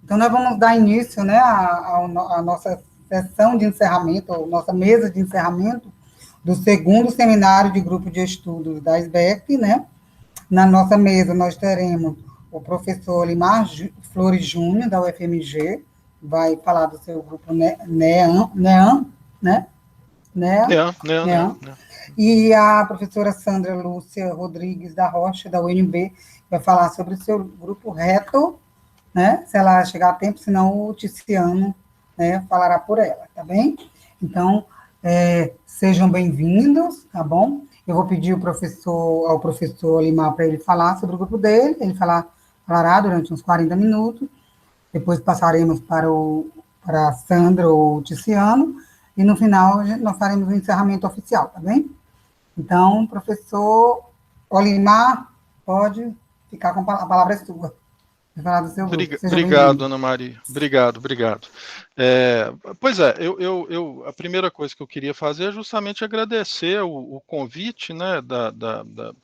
Então, nós vamos dar início, né, à nossa sessão de encerramento, ou nossa mesa de encerramento do segundo seminário de grupo de estudos da SBEC, né? Na nossa mesa, nós teremos o professor Olimar Flores Júnior, da UFMG, vai falar do seu grupo NEAM, né? NEAM. E a professora Sandra Lúcia Rodrigues da Rocha, da UNB, vai falar sobre o seu grupo Reto, né? Se ela chegar a tempo, senão o Ticiano, né, falará por ela, tá bem? Então, sejam bem-vindos, tá bom? Eu vou pedir ao professor Olimar para ele falar sobre o grupo dele, ele falará durante uns 40 minutos, depois passaremos para a Sandra ou o Ticiano, e no final nós faremos o encerramento oficial, tá bem? Então, professor Olimar, pode ficar com a palavra é sua. Obrigado, Ana Maria. Obrigado. Pois é, a primeira coisa que eu queria fazer é justamente agradecer o convite, né,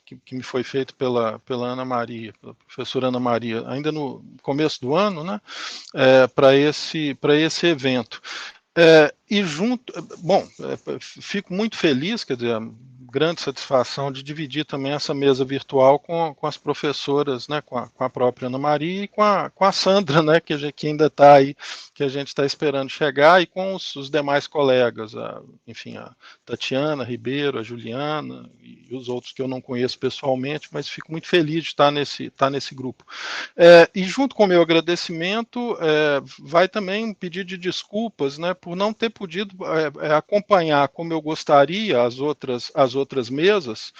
que me foi feito pela Ana Maria, pela professora Ana Maria, ainda no começo do ano, né, para esse evento. Fico muito feliz, quer dizer, grande satisfação de dividir também essa mesa virtual com as professoras, né, com a própria Ana Maria e com a Sandra, né, que ainda está aí, que a gente está esperando chegar, e com os demais colegas, enfim, a Tatiana Ribeiro, a Juliana e os outros que eu não conheço pessoalmente, mas fico muito feliz de estar nesse grupo. E junto com o meu agradecimento, vai também um pedido de desculpas, né, por não ter podido acompanhar como eu gostaria as outras mesas,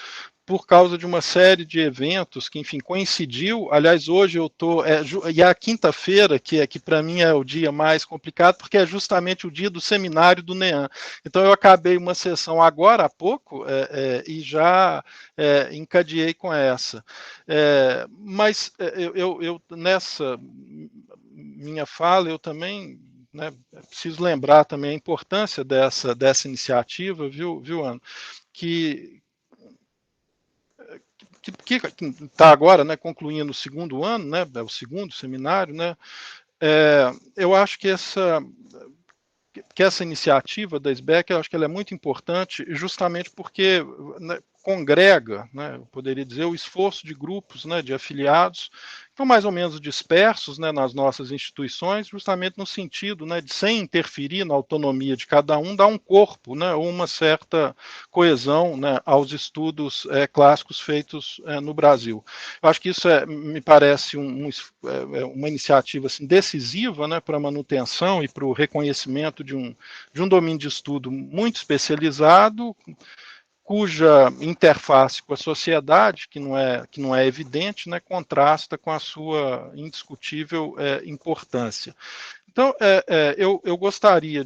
por causa de uma série de eventos que, enfim, coincidiu. Aliás, hoje eu estou... e a quinta-feira, que para mim é o dia mais complicado, porque é justamente o dia do seminário do NEAM. Então, eu acabei uma sessão agora há pouco e já encadeei com essa. Mas eu, nessa minha fala, eu também... né, preciso lembrar também a importância dessa iniciativa, viu, Ana? Que está agora, né, concluindo o segundo ano, né, o segundo seminário, né, eu acho que essa iniciativa da SBEC, eu acho que ela é muito importante, justamente porque, né, congrega, né, eu poderia dizer, o esforço de grupos, né, de afiliados, que estão mais ou menos dispersos, né, nas nossas instituições, justamente no sentido, né, de, sem interferir na autonomia de cada um, dar um corpo, né, ou uma certa coesão, né, aos estudos clássicos feitos no Brasil. Eu acho que isso me parece uma iniciativa assim, decisiva, né, para a manutenção e para o reconhecimento de um domínio de estudo muito especializado, cuja interface com a sociedade, que não é evidente, né, contrasta com a sua indiscutível importância. Então, eu gostaria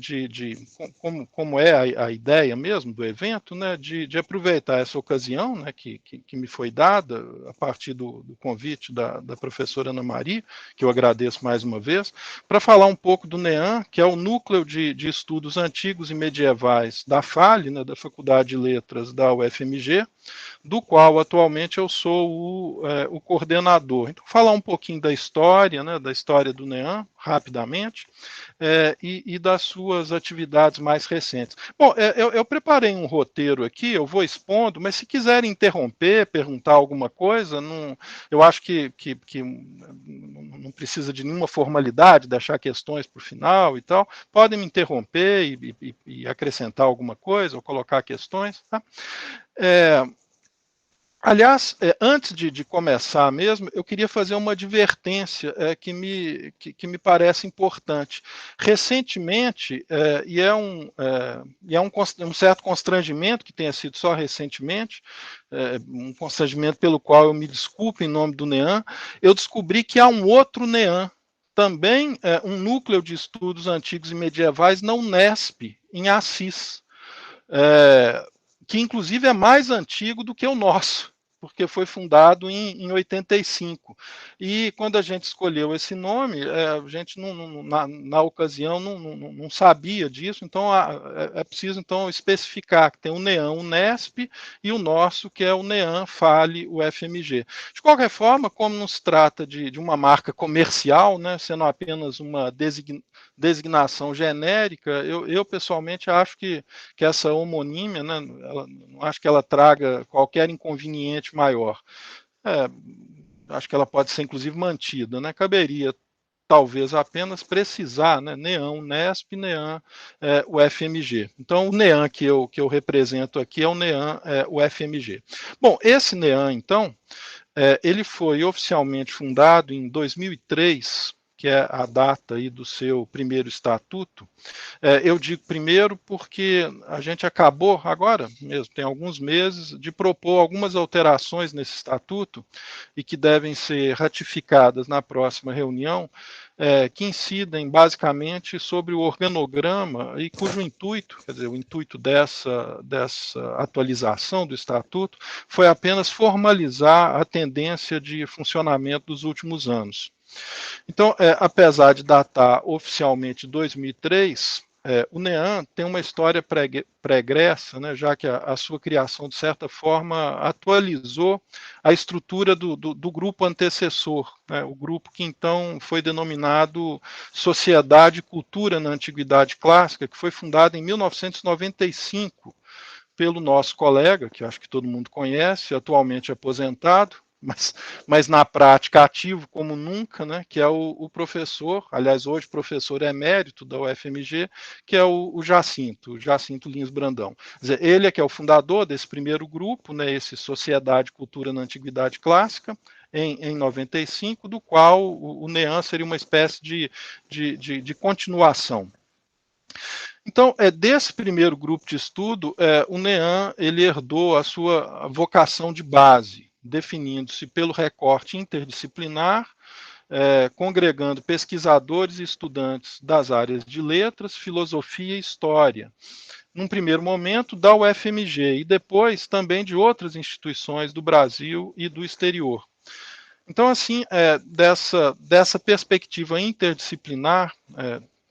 como é a ideia mesmo do evento, né, de aproveitar essa ocasião, né, que me foi dada a partir do convite da professora Ana Maria, que eu agradeço mais uma vez, para falar um pouco do NEAM, que é o Núcleo de Estudos Antigos e Medievais da FALE, né, da Faculdade de Letras da UFMG, do qual atualmente eu sou o coordenador. Então, falar um pouquinho da história, né, da história do NEAM, rapidamente, e das suas atividades mais recentes. Bom, eu preparei um roteiro aqui, eu vou expondo, mas se quiserem interromper, perguntar alguma coisa, eu acho que não precisa de nenhuma formalidade, deixar questões para o final e tal, podem me interromper e acrescentar alguma coisa, ou colocar questões, tá? Aliás, antes de começar mesmo, eu queria fazer uma advertência que me parece importante. Recentemente, e é um certo constrangimento que tenha sido só recentemente, um constrangimento pelo qual eu me desculpo em nome do NEAM, eu descobri que há um outro NEAM, também um núcleo de estudos antigos e medievais na Unesp, em Assis, que inclusive é mais antigo do que o nosso. porque foi fundado em 85. E quando a gente escolheu esse nome, a gente, na ocasião, não sabia disso, então é preciso então especificar que tem o NEAM Unesp e o nosso, que é o NEAM Fale UFMG. De qualquer forma, como não se trata de uma marca comercial, né, sendo apenas uma designação genérica, eu pessoalmente acho que essa homonímia, né, não acho que ela traga qualquer inconveniente maior. Acho que ela pode ser, inclusive, mantida. Né? Caberia, talvez, apenas precisar, né? NEAM Unesp, NEAM UFMG. Então, o NEAM que eu represento aqui é o NEAM UFMG. Bom, esse NEAM, então, ele foi oficialmente fundado em 2003, que é a data aí do seu primeiro estatuto. Eu digo primeiro porque a gente acabou, agora mesmo, tem alguns meses, de propor algumas alterações nesse estatuto e que devem ser ratificadas na próxima reunião, que incidem basicamente sobre o organograma e cujo intuito, quer dizer, o intuito dessa atualização do estatuto foi apenas formalizar a tendência de funcionamento dos últimos anos. Então, apesar de datar oficialmente 2003, o NEAM tem uma história pregressa, né, já que a sua criação, de certa forma, atualizou a estrutura do grupo antecessor, né, o grupo que então foi denominado Sociedade e Cultura na Antiguidade Clássica, que foi fundado em 1995 pelo nosso colega, que acho que todo mundo conhece, atualmente aposentado, mas na prática ativo como nunca, né, que é o professor, aliás, hoje professor emérito da UFMG, que é o Jacinto Lins Brandão. Quer dizer, ele é que é o fundador desse primeiro grupo, né, esse Sociedade e Cultura na Antiguidade Clássica, em 95, do qual o NEAM seria uma espécie de continuação. Então, desse primeiro grupo de estudo, o NEAM ele herdou a sua vocação de base, definindo-se pelo recorte interdisciplinar, congregando pesquisadores e estudantes das áreas de letras, filosofia e história. Num primeiro momento, da UFMG e depois também de outras instituições do Brasil e do exterior. Então, assim, dessa perspectiva interdisciplinar,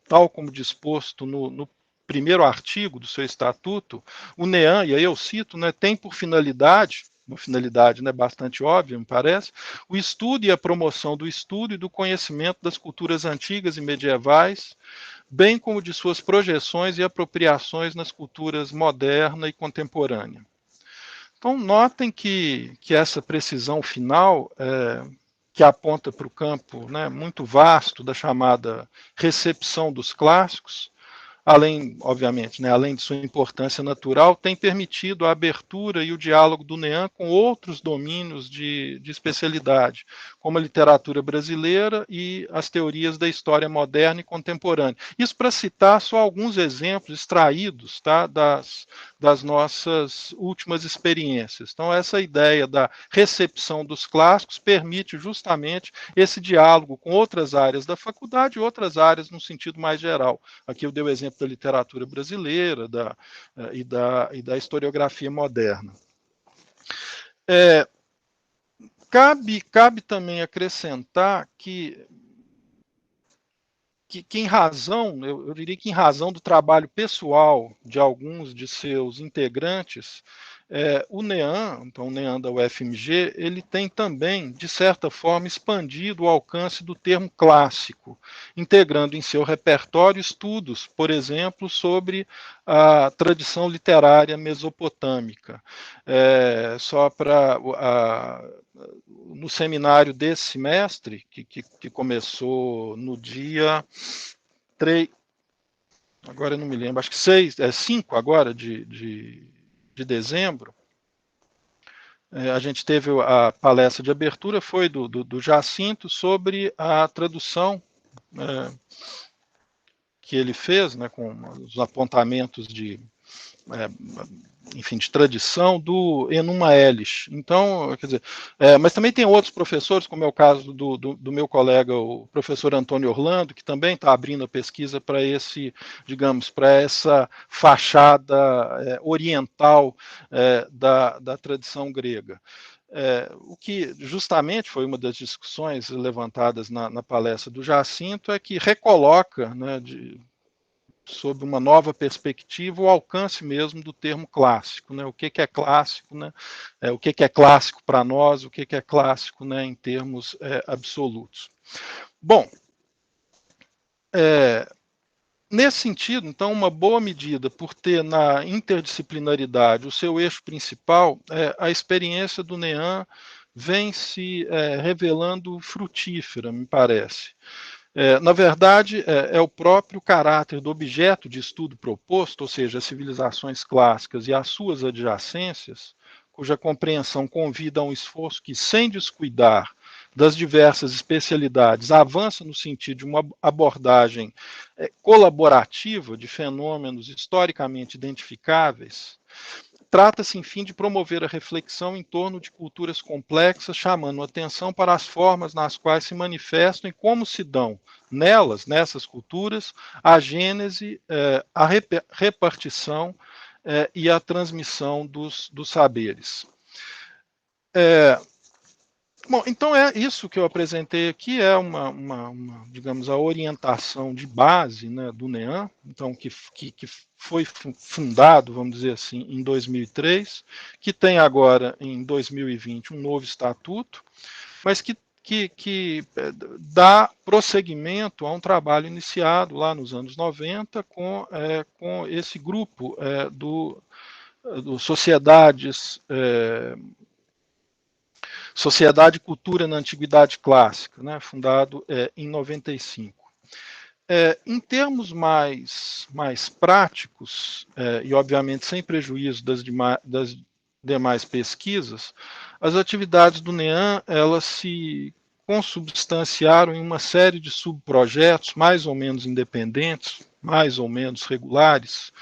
tal como disposto no primeiro artigo do seu estatuto, o NEAM, e aí eu cito, né, tem por finalidade, uma finalidade, né, bastante óbvia, me parece, o estudo e a promoção do estudo e do conhecimento das culturas antigas e medievais, bem como de suas projeções e apropriações nas culturas moderna e contemporânea. Então, notem que essa precisão final, que aponta para o campo, né, muito vasto da chamada recepção dos clássicos, além, obviamente, né, além de sua importância natural, tem permitido a abertura e o diálogo do NEAM com outros domínios de especialidade, como a literatura brasileira e as teorias da história moderna e contemporânea. Isso para citar só alguns exemplos extraídos, tá, das nossas últimas experiências. Então, essa ideia da recepção dos clássicos permite justamente esse diálogo com outras áreas da faculdade e outras áreas no sentido mais geral. Aqui eu dei o exemplo da literatura brasileira e da historiografia moderna. Cabe também acrescentar que em razão, eu diria que em razão do trabalho pessoal de alguns de seus integrantes, o NEAM, então o NEAM da UFMG, ele tem também, de certa forma, expandido o alcance do termo clássico, integrando em seu repertório estudos, por exemplo, sobre a tradição literária mesopotâmica. Só para no seminário desse semestre, que começou no dia 3, agora eu não me lembro, acho que 5 agora de dezembro, a gente teve a palestra de abertura, foi do Jacinto, sobre a tradução que ele fez, né, com os apontamentos enfim, de tradição do Enuma Elish. Então, quer dizer, mas também tem outros professores, como é o caso do meu colega, o professor Antônio Orlando, que também está abrindo a pesquisa para digamos, para essa fachada oriental da tradição grega. O que justamente foi uma das discussões levantadas na palestra do Jacinto, é que recoloca, né, sob uma nova perspectiva, o alcance mesmo do termo clássico, né? O que é clássico, né? O que é clássico para nós, o que é clássico, né, em termos absolutos. Bom, nesse sentido, então, uma boa medida por ter na interdisciplinaridade o seu eixo principal, a experiência do NEAM vem se revelando frutífera, me parece. Na verdade, é o próprio caráter do objeto de estudo proposto, ou seja, as civilizações clássicas e as suas adjacências, cuja compreensão convida a um esforço que, sem descuidar das diversas especialidades, avança no sentido de uma abordagem colaborativa de fenômenos historicamente identificáveis. Trata-se, enfim, de promover a reflexão em torno de culturas complexas, chamando atenção para as formas nas quais se manifestam e como se dão nelas, nessas culturas, a gênese, a repartição e a transmissão dos saberes. Bom, então isso que eu apresentei aqui é digamos, a orientação de base, né, do NEAM, então, que foi fundado, vamos dizer assim, em 2003, que tem agora, em 2020, um novo estatuto, mas que dá prosseguimento a um trabalho iniciado lá nos anos 90 com esse grupo do Sociedade e Cultura na Antiguidade Clássica, né, fundado em 95. Em termos mais práticos, e obviamente sem prejuízo das demais pesquisas, as atividades do NEAM, elas se consubstanciaram em uma série de subprojetos, mais ou menos independentes, mais ou menos regulares,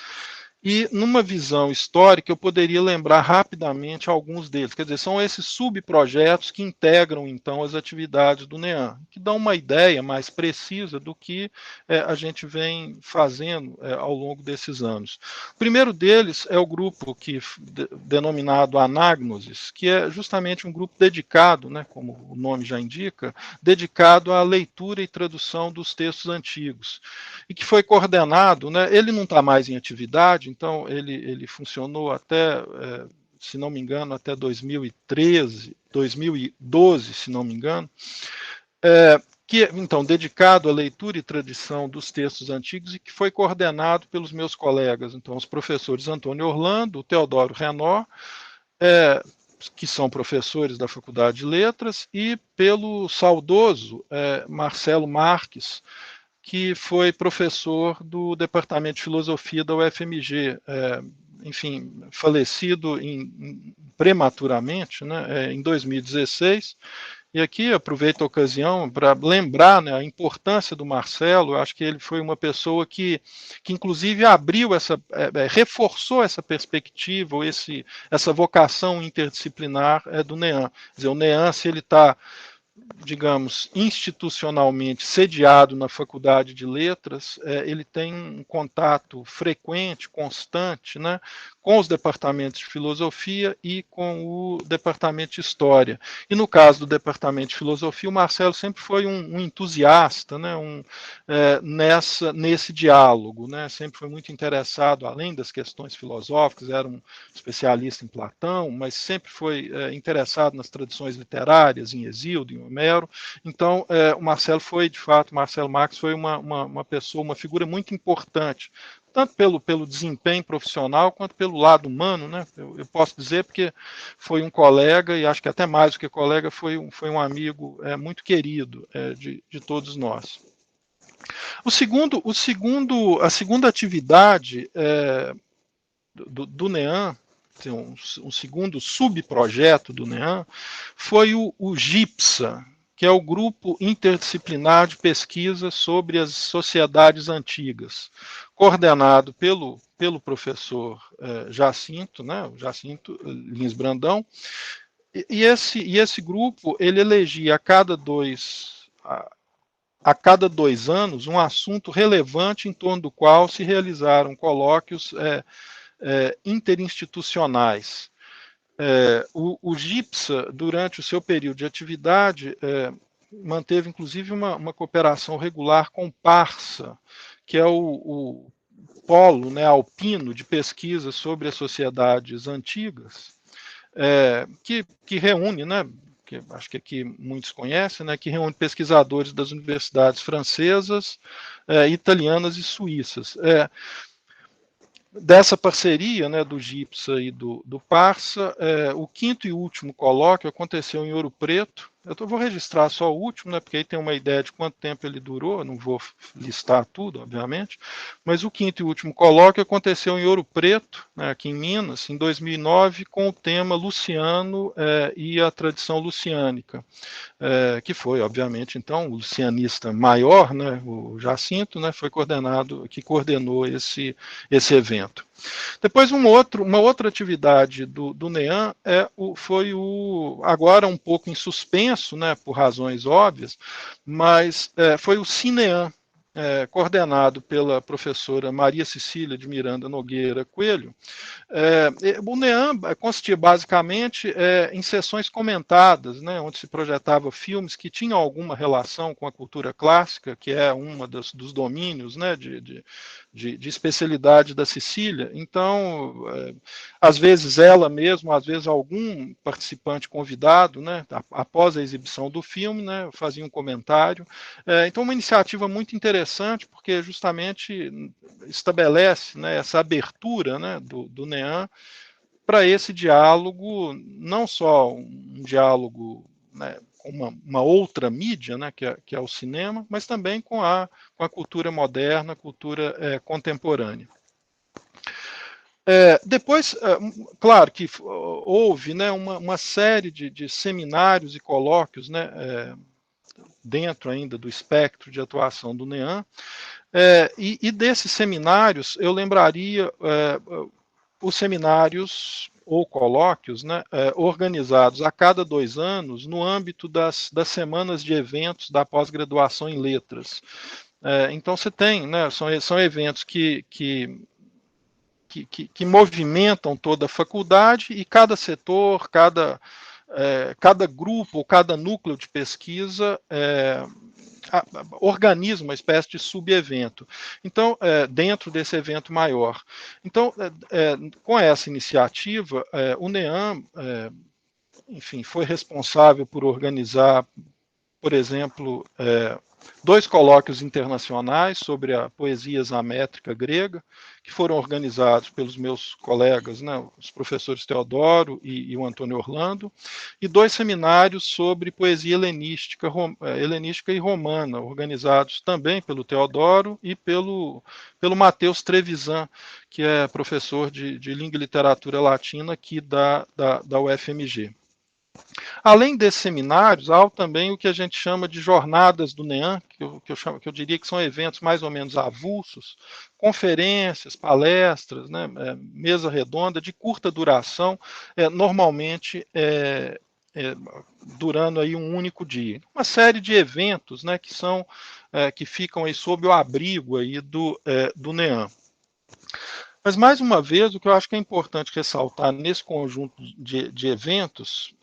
e numa visão histórica, eu poderia lembrar rapidamente alguns deles. Quer dizer, são esses subprojetos que integram, então, as atividades do NEAM, que dão uma ideia mais precisa do que a gente vem fazendo ao longo desses anos. O primeiro deles é o grupo denominado Anágnosis, que é justamente um grupo dedicado, né, como o nome já indica, dedicado à leitura e tradução dos textos antigos, e que foi coordenado, né, ele não está mais em atividade, então ele funcionou até, se não me engano, até 2013, 2012, se não me engano, que, então, dedicado à leitura e tradição dos textos antigos e que foi coordenado pelos meus colegas, então, os professores Antônio Orlando, Teodoro Renó, que são professores da Faculdade de Letras, e pelo saudoso Marcelo Marques, que foi professor do Departamento de Filosofia da UFMG, enfim, falecido prematuramente, né, em 2016. E aqui aproveito a ocasião para lembrar, né, a importância do Marcelo. Eu acho que ele foi uma pessoa que inclusive abriu reforçou essa perspectiva, essa vocação interdisciplinar do NEAM. Quer dizer, o NEAM, se ele está, digamos, institucionalmente sediado na Faculdade de Letras, ele tem um contato frequente, constante, né, com os departamentos de Filosofia e com o Departamento de História. E no caso do Departamento de Filosofia, o Marcelo sempre foi um entusiasta, né, nesse diálogo, né, sempre foi muito interessado, além das questões filosóficas, era um especialista em Platão, mas sempre foi interessado nas tradições literárias, em Hesíodo, em Homero. Então, o Marcelo Marx foi uma pessoa, uma figura muito importante, tanto pelo desempenho profissional, quanto pelo lado humano, né? Eu posso dizer porque foi um colega, e acho que até mais do que colega, foi um amigo muito querido de todos nós. A segunda atividade do NEAM, um segundo subprojeto do NEAM, foi o GIPSA, que é o Grupo Interdisciplinar de Pesquisa sobre as Sociedades Antigas, coordenado pelo professor Jacinto, né, Jacinto Lins Brandão, e esse grupo ele elegia a cada 2 anos um assunto relevante em torno do qual se realizaram colóquios interinstitucionais. O GIPSA, durante o seu período de atividade, manteve inclusive uma cooperação regular com o PARSA, que é o polo, né, alpino de pesquisa sobre as sociedades antigas, que reúne, né, que acho que aqui muitos conhecem, né, que reúne pesquisadores das universidades francesas, italianas e suíças. Dessa parceria, né, do GIPSA e do PARSA, o quinto e último colóquio aconteceu em Ouro Preto. Vou registrar só o último, né, porque aí tem uma ideia de quanto tempo ele durou, não vou listar tudo, obviamente, mas o quinto e último colóquio aconteceu em Ouro Preto, né, aqui em Minas, em 2009, com o tema Luciano e a tradição luciânica, que foi, obviamente, então, o lucianista maior, né, o Jacinto, né, que coordenou esse evento. Depois, uma outra atividade do NEAM foi agora um pouco em suspenso, né, por razões óbvias, mas foi o CINEAM, coordenado pela professora Maria Cecília de Miranda Nogueira Coelho. O NEAM consistia basicamente em sessões comentadas, né, onde se projetava filmes que tinham alguma relação com a cultura clássica, que é uma dos domínios, né, de especialidade da Cecília. Então, às vezes ela mesma, às vezes algum participante convidado, né, após a exibição do filme, né, fazia um comentário. Então, uma iniciativa muito interessante, porque justamente estabelece, né, essa abertura, né, do NEAM para esse diálogo, não só um diálogo, né, com uma outra mídia, né, que é o cinema, mas também com a cultura moderna, a cultura contemporânea. Depois, claro que houve, né, uma série de seminários e colóquios, né, dentro ainda do espectro de atuação do NEAM, e desses seminários eu lembraria os seminários ou colóquios, né, organizados a cada 2 anos no âmbito das semanas de eventos da pós-graduação em letras. Então você tem, né, são eventos que movimentam toda a faculdade e cada setor, cada grupo, cada núcleo de pesquisa organiza uma espécie de subevento. Então, dentro desse evento maior. Então, com essa iniciativa, o NEAM, enfim, foi responsável por organizar, por exemplo, 2 colóquios internacionais sobre a poesia examétrica grega, que foram organizados pelos meus colegas, né, os professores Teodoro e o Antônio Orlando, e 2 seminários sobre poesia helenística e romana, organizados também pelo Teodoro e pelo Matheus Trevisan, que é professor de língua e literatura latina aqui da UFMG. Além desses seminários, há também o que a gente chama de jornadas do NEAM, que eu diria que são eventos mais ou menos avulsos, conferências, palestras, né, mesa redonda de curta duração, normalmente durando aí um único dia. Uma série de eventos, né, que ficam aí sob o abrigo aí do NEAM. Mas, mais uma vez, o que eu acho que é importante ressaltar nesse conjunto de eventos,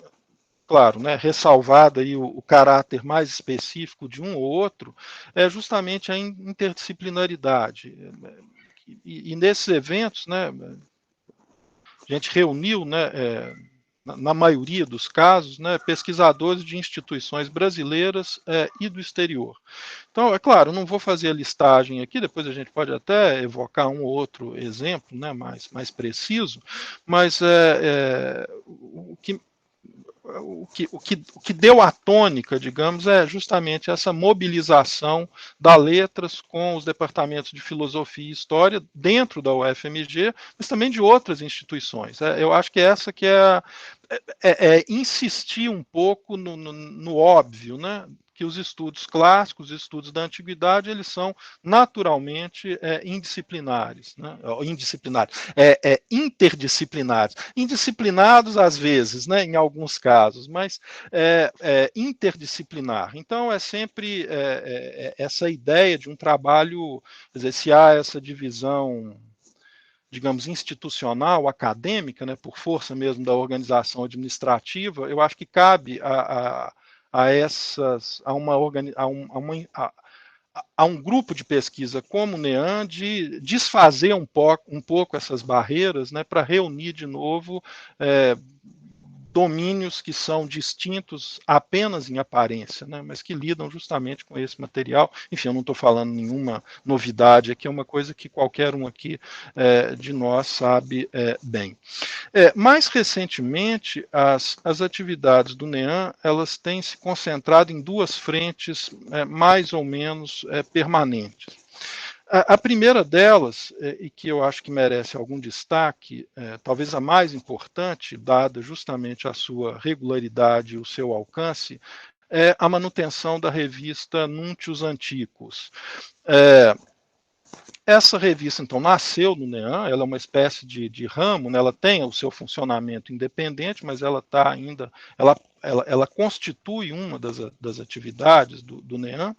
claro, né, ressalvado aí o caráter mais específico de um ou outro, é justamente a interdisciplinaridade. E nesses eventos, né, a gente reuniu, né, na maioria dos casos, né, pesquisadores de instituições brasileiras e do exterior. Então, é claro, não vou fazer a listagem aqui, depois a gente pode até evocar um ou outro exemplo, né, mais preciso, mas o que deu a tônica, digamos, é justamente essa mobilização da letras com os departamentos de filosofia e história dentro da UFMG, mas também de outras instituições. Eu acho que essa que é insistir um pouco no óbvio, né? Que os estudos clássicos, os estudos da antiguidade, eles são naturalmente indisciplinares, né? Interdisciplinares, indisciplinados às vezes, né, em alguns casos, mas interdisciplinar. Então é sempre essa ideia de um trabalho, quer dizer, se há essa divisão digamos, institucional, acadêmica, né, por força mesmo da organização administrativa, eu acho que cabe a um grupo de pesquisa como o NEAM de desfazer um pouco essas barreiras, né, para reunir de novo domínios que são distintos apenas em aparência, né, mas que lidam justamente com esse material. Enfim, eu não estou falando nenhuma novidade aqui, é uma coisa que qualquer um aqui de nós sabe bem. Mais recentemente, as atividades do NEAM, elas têm se concentrado em duas frentes mais ou menos permanentes. A primeira delas, e que eu acho que merece algum destaque, talvez a mais importante, dada justamente a sua regularidade e o seu alcance, é a manutenção da revista Nuntius Antiquus. Essa revista, então, nasceu no NEAM, ela é uma espécie de ramo, né, ela tem o seu funcionamento independente, mas ela está ainda, ela constitui uma das atividades do NEAM.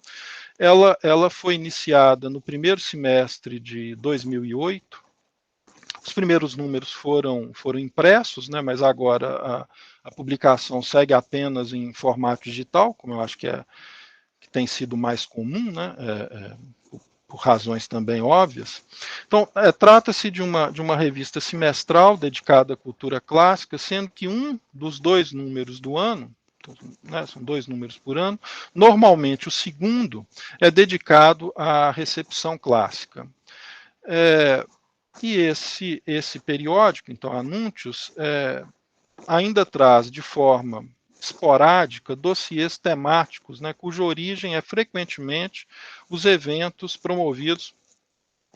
Ela foi iniciada no primeiro semestre de 2008. Os primeiros números foram impressos, né, mas agora a publicação segue apenas em formato digital, como eu acho que tem sido mais comum, né, por razões também óbvias. Então, trata-se de uma revista semestral dedicada à cultura clássica, sendo que um dos 2 números do ano, né, são 2 números por ano, normalmente o segundo é dedicado à recepção clássica. E esse periódico, então, Anúncios, ainda traz de forma esporádica dossiês temáticos, né, cuja origem é frequentemente os eventos promovidos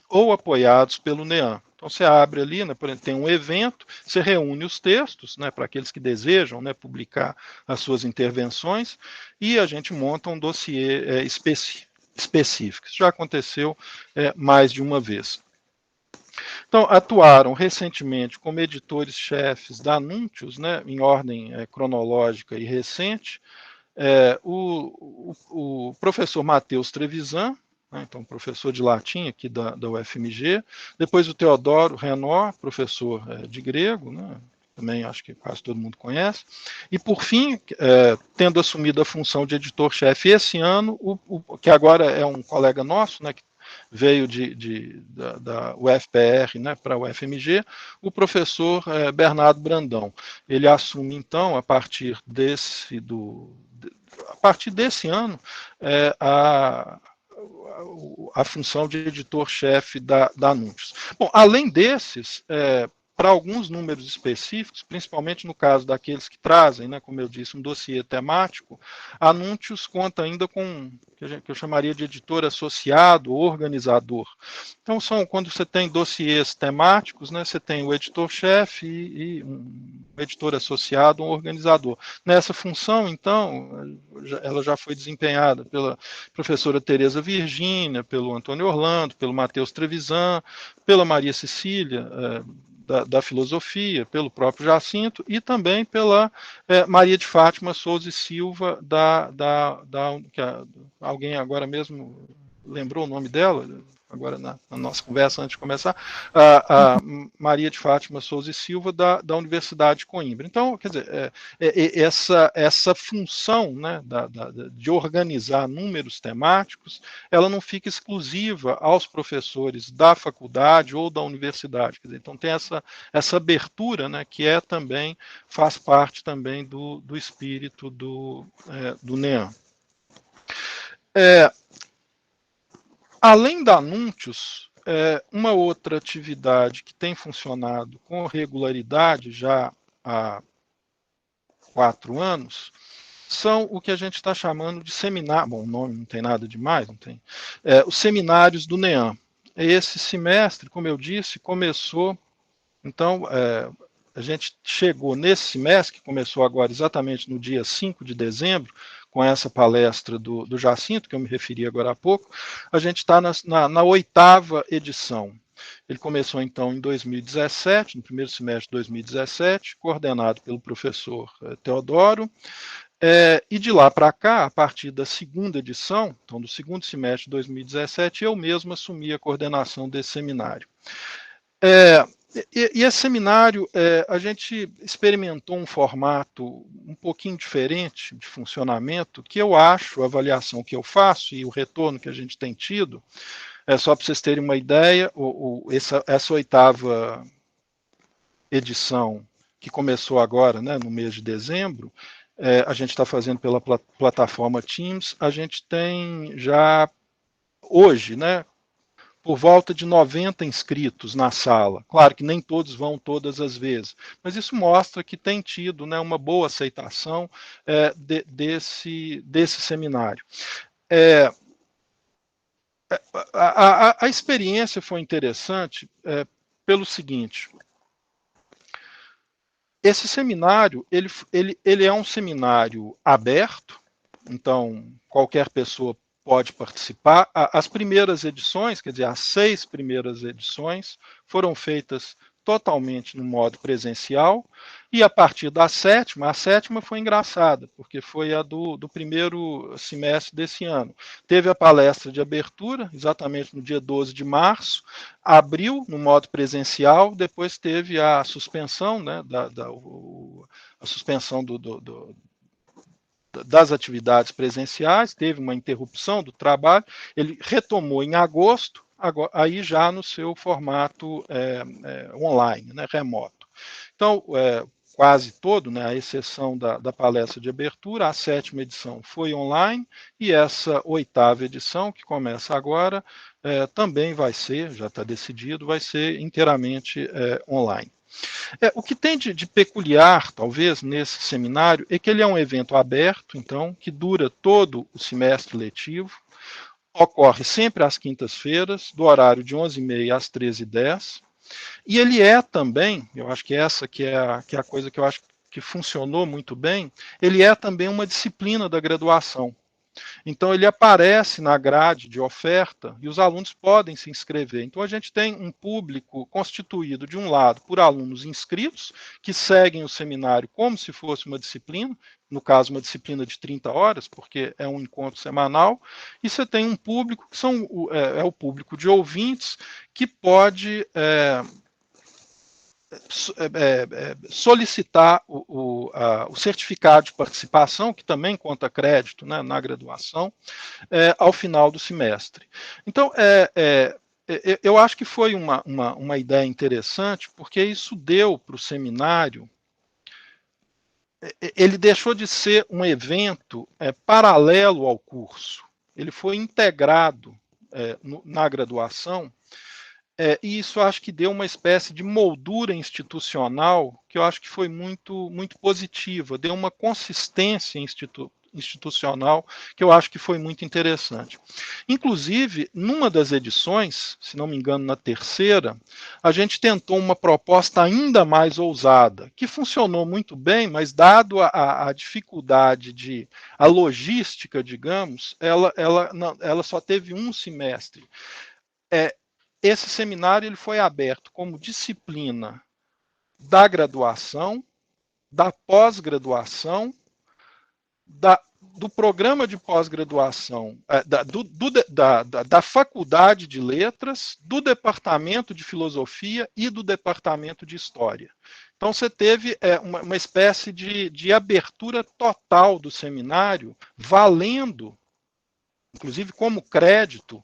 ou apoiados pelo NEAM. Então você abre ali, né, por exemplo, tem um evento, você reúne os textos, né, para aqueles que desejam, né, publicar as suas intervenções, e a gente monta um dossiê específico. Isso já aconteceu mais de uma vez. Então, atuaram recentemente como editores-chefes da Nuntius, né, em ordem cronológica e recente, o professor Matheus Trevisan, né, então professor de latim aqui da UFMG, depois o Teodoro Renó, professor de grego, né, também acho que quase todo mundo conhece, e por fim, tendo assumido a função de editor-chefe esse ano, que agora é um colega nosso, né, que veio da UFPR, né, para a UFMG, o professor Bernardo Brandão. Ele assume, então, a partir desse ano, a função de editor-chefe da Anúncios. Bom, além desses, para alguns números específicos, principalmente no caso daqueles que trazem, né, como eu disse, um dossiê temático, a Anúncios conta ainda com que eu chamaria de editor associado ou organizador. Então, quando você tem dossiês temáticos, né, você tem o editor-chefe e um editor associado, um organizador. Nessa função, então, ela já foi desempenhada pela professora Tereza Virgínia, pelo Antônio Orlando, pelo Matheus Trevisan, pela Maria Cecília, da filosofia, pelo próprio Jacinto, e também pela Maria de Fátima Souza e Silva, que alguém agora mesmo lembrou o nome dela, agora na nossa conversa antes de começar, a Maria de Fátima Souza e Silva, da Universidade de Coimbra. Então, quer dizer, essa função, né, de organizar números temáticos, ela não fica exclusiva aos professores da faculdade ou da universidade. Quer dizer, então tem essa abertura, né, que também faz parte também do espírito do NEAM. Além da Anúncios, uma outra atividade que tem funcionado com regularidade já há 4 anos são o que a gente está chamando de seminário. Bom, o nome não tem nada demais, não tem. Os seminários do NEAM. Esse semestre, como eu disse, começou. Então, a gente chegou nesse semestre, que começou agora exatamente no dia 5 de dezembro, com essa palestra do Jacinto, que eu me referi agora há pouco, a gente está na 8ª edição. Ele começou, então, em 2017, no primeiro semestre de 2017, coordenado pelo professor Teodoro, e de lá para cá, a partir da 2ª edição, então do 2º semestre de 2017, eu mesmo assumi a coordenação desse seminário. E esse seminário, a gente experimentou um formato um pouquinho diferente de funcionamento, que eu acho, a avaliação que eu faço e o retorno que a gente tem tido, só para vocês terem uma ideia, essa 8ª edição, que começou agora, né, no mês de dezembro, a gente está fazendo pela plataforma Teams, a gente tem já hoje, né, por volta de 90 inscritos na sala. Claro que nem todos vão todas as vezes, mas isso mostra que tem tido, né, uma boa aceitação desse seminário. A experiência foi interessante pelo seguinte: esse seminário ele é um seminário aberto, então qualquer pessoa pode participar. As primeiras edições, quer dizer, as 6 primeiras edições, foram feitas totalmente no modo presencial, e a partir da 7ª, a 7ª foi engraçada, porque foi a do primeiro semestre desse ano. Teve a palestra de abertura, exatamente no dia 12 de março, abriu no modo presencial, depois teve a suspensão, né, a suspensão das atividades presenciais, teve uma interrupção do trabalho, ele retomou em agosto, agora, aí já no seu formato online, né, remoto. Então, quase todo, né, à exceção da palestra de abertura, a 7ª edição foi online, e essa 8ª edição, que começa agora, também vai ser, já está decidido, vai ser inteiramente online. O que tem de peculiar, talvez, nesse seminário é que ele é um evento aberto, então, que dura todo o semestre letivo, ocorre sempre às quintas-feiras, do horário de 11h30 às 13h10, e ele é também, eu acho que essa que é a coisa que eu acho que funcionou muito bem, ele é também uma disciplina da graduação. Então, ele aparece na grade de oferta e os alunos podem se inscrever. Então, a gente tem um público constituído, de um lado, por alunos inscritos, que seguem o seminário como se fosse uma disciplina, no caso, uma disciplina de 30 horas, porque é um encontro semanal, e você tem um público, que é o público de ouvintes, que pode solicitar o certificado de participação, que também conta crédito, né, na graduação, ao final do semestre. Então, eu acho que foi uma ideia interessante, porque isso deu para o seminário, ele deixou de ser um evento paralelo ao curso, ele foi integrado na graduação, e isso acho que deu uma espécie de moldura institucional que eu acho que foi muito, muito positiva, deu uma consistência institucional que eu acho que foi muito interessante. Inclusive, numa das edições, se não me engano, na 3ª, a gente tentou uma proposta ainda mais ousada, que funcionou muito bem, mas dado a dificuldade a logística, digamos, ela só teve um semestre. Esse seminário ele foi aberto como disciplina da graduação, da pós-graduação, do programa de pós-graduação, da faculdade de letras, do departamento de filosofia e do departamento de história. Então, você teve uma espécie de abertura total do seminário, valendo, inclusive como crédito,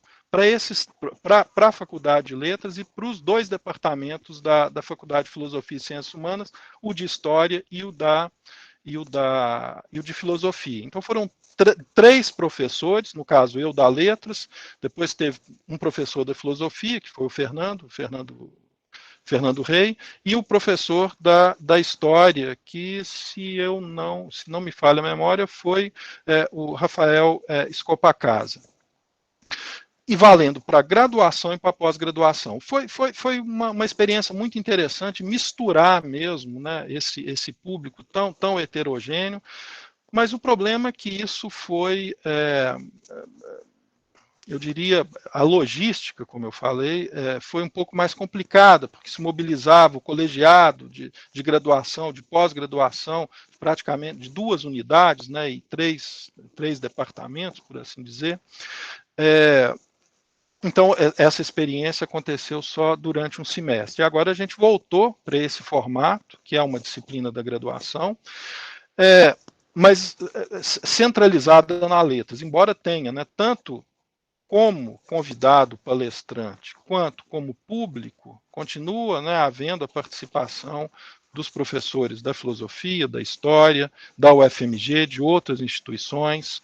para a Faculdade de Letras e para os 2 departamentos da Faculdade de Filosofia e Ciências Humanas, o de História e o de Filosofia. Então foram 3 professores, no caso eu da Letras, depois teve um professor da Filosofia, que foi o Fernando Rey, e o professor da História, que se não me falha a memória, foi o Rafael Escopacasa. E valendo para graduação e para pós-graduação. Foi uma experiência muito interessante, misturar mesmo, né, esse público tão heterogêneo, mas o problema é que isso foi, eu diria, a logística, como eu falei, foi um pouco mais complicada, porque se mobilizava o colegiado de graduação, de pós-graduação, praticamente de 2 unidades, né, e três departamentos, por assim dizer, Então, essa experiência aconteceu só durante um semestre. E agora a gente voltou para esse formato, que é uma disciplina da graduação, mas centralizada na letras, embora tenha, né, tanto como convidado palestrante, quanto como público, continua, né, havendo a participação dos professores da filosofia, da história, da UFMG, de outras instituições,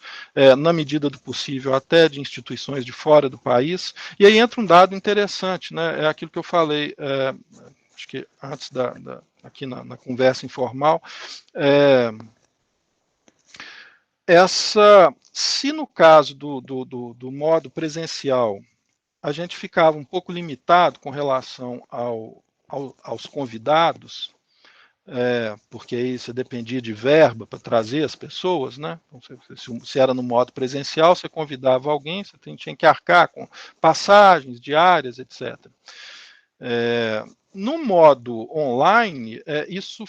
na medida do possível até de instituições de fora do país. E aí entra um dado interessante, né, é aquilo que eu falei, acho que antes aqui na conversa informal, se no caso do modo presencial a gente ficava um pouco limitado com relação aos convidados, porque aí você dependia de verba para trazer as pessoas, né? Então, se era no modo presencial, você convidava alguém, você tinha que arcar com passagens, diárias, etc. No modo online, isso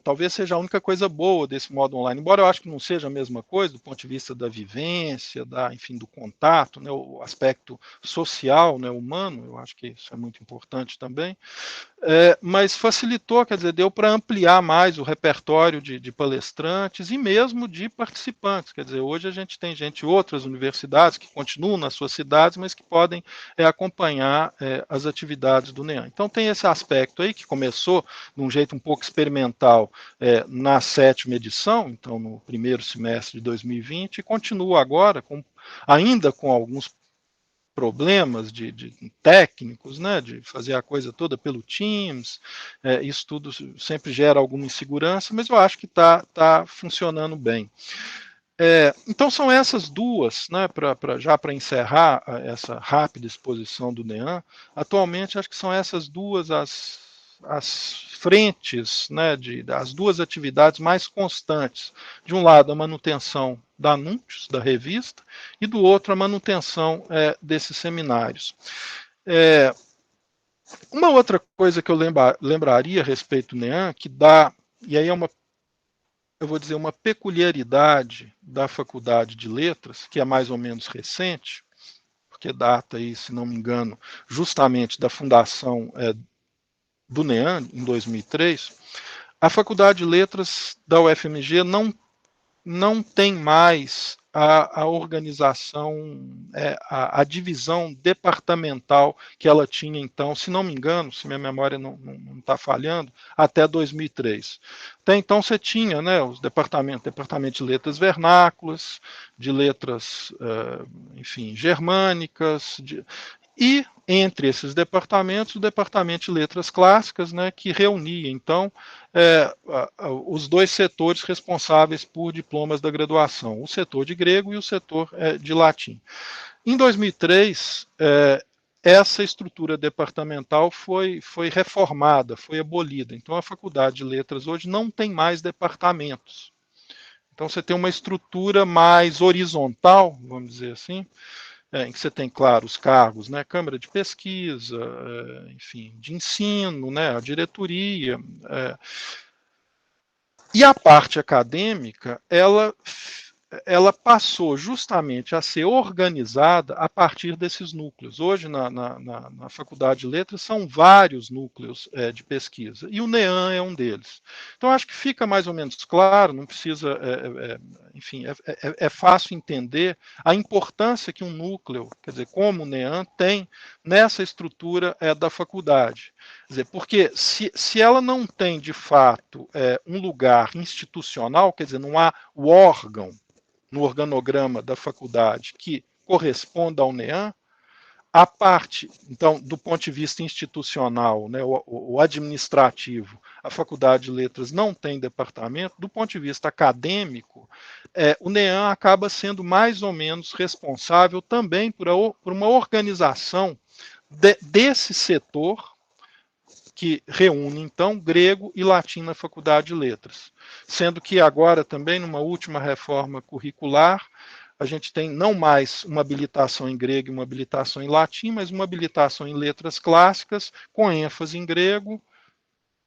talvez seja a única coisa boa desse modo online, embora eu acho que não seja a mesma coisa do ponto de vista da vivência, enfim, do contato, né, o aspecto social, né, humano, eu acho que isso é muito importante também. Mas facilitou, quer dizer, deu para ampliar mais o repertório de palestrantes e mesmo de participantes. Quer dizer, hoje a gente tem gente de outras universidades que continuam nas suas cidades, mas que podem acompanhar as atividades do NEAM. Então tem esse aspecto aí que começou de um jeito um pouco experimental na 7ª edição, então no primeiro semestre de 2020, e continua agora, ainda com alguns problemas de técnicos, né, de fazer a coisa toda pelo Teams, isso tudo sempre gera alguma insegurança, mas eu acho que tá funcionando bem. Então são essas duas, né, já para encerrar essa rápida exposição do NEAM, atualmente acho que são essas duas as frentes, né, as duas atividades mais constantes. De um lado, a manutenção da anúncios, da revista, e do outro, a manutenção desses seminários. Uma outra coisa que eu lembraria a respeito do NEAM, que dá, e aí eu vou dizer, uma peculiaridade da Faculdade de Letras, que é mais ou menos recente, porque data aí, se não me engano, justamente da fundação do NEAM, em 2003, a Faculdade de Letras da UFMG não tem mais a organização, a divisão departamental que ela tinha então, se não me engano, se minha memória não está falhando, até 2003. Até então você tinha, né, os departamento de letras vernáculas, de letras, enfim, germânicas, e entre esses departamentos, o departamento de letras clássicas, né, que reunia, então, os dois setores responsáveis por diplomas da graduação, o setor de grego e o setor de latim. Em 2003, essa estrutura departamental foi reformada, foi abolida. Então, a Faculdade de Letras hoje não tem mais departamentos. Então, você tem uma estrutura mais horizontal, vamos dizer assim, em que você tem, claro, os cargos, né, Câmara de Pesquisa, enfim, de ensino, né, a diretoria, e a parte acadêmica, ela passou justamente a ser organizada a partir desses núcleos. Hoje, na Faculdade de Letras, são vários núcleos de pesquisa, e o NEAM é um deles. Então, acho que fica mais ou menos claro, não precisa, enfim, é fácil entender a importância que um núcleo, quer dizer, como o NEAM, tem nessa estrutura da faculdade. Quer dizer, porque se ela não tem, de fato, um lugar institucional, quer dizer, não há o órgão no organograma da faculdade que corresponda ao NEAM, a parte, então, do ponto de vista institucional, né, o administrativo, a Faculdade de Letras não tem departamento, do ponto de vista acadêmico, o NEAM acaba sendo mais ou menos responsável também por uma organização desse setor que reúne, então, grego e latim na Faculdade de Letras. Sendo que agora, também, numa última reforma curricular, a gente tem não mais uma habilitação em grego e uma habilitação em latim, mas uma habilitação em letras clássicas, com ênfase em grego,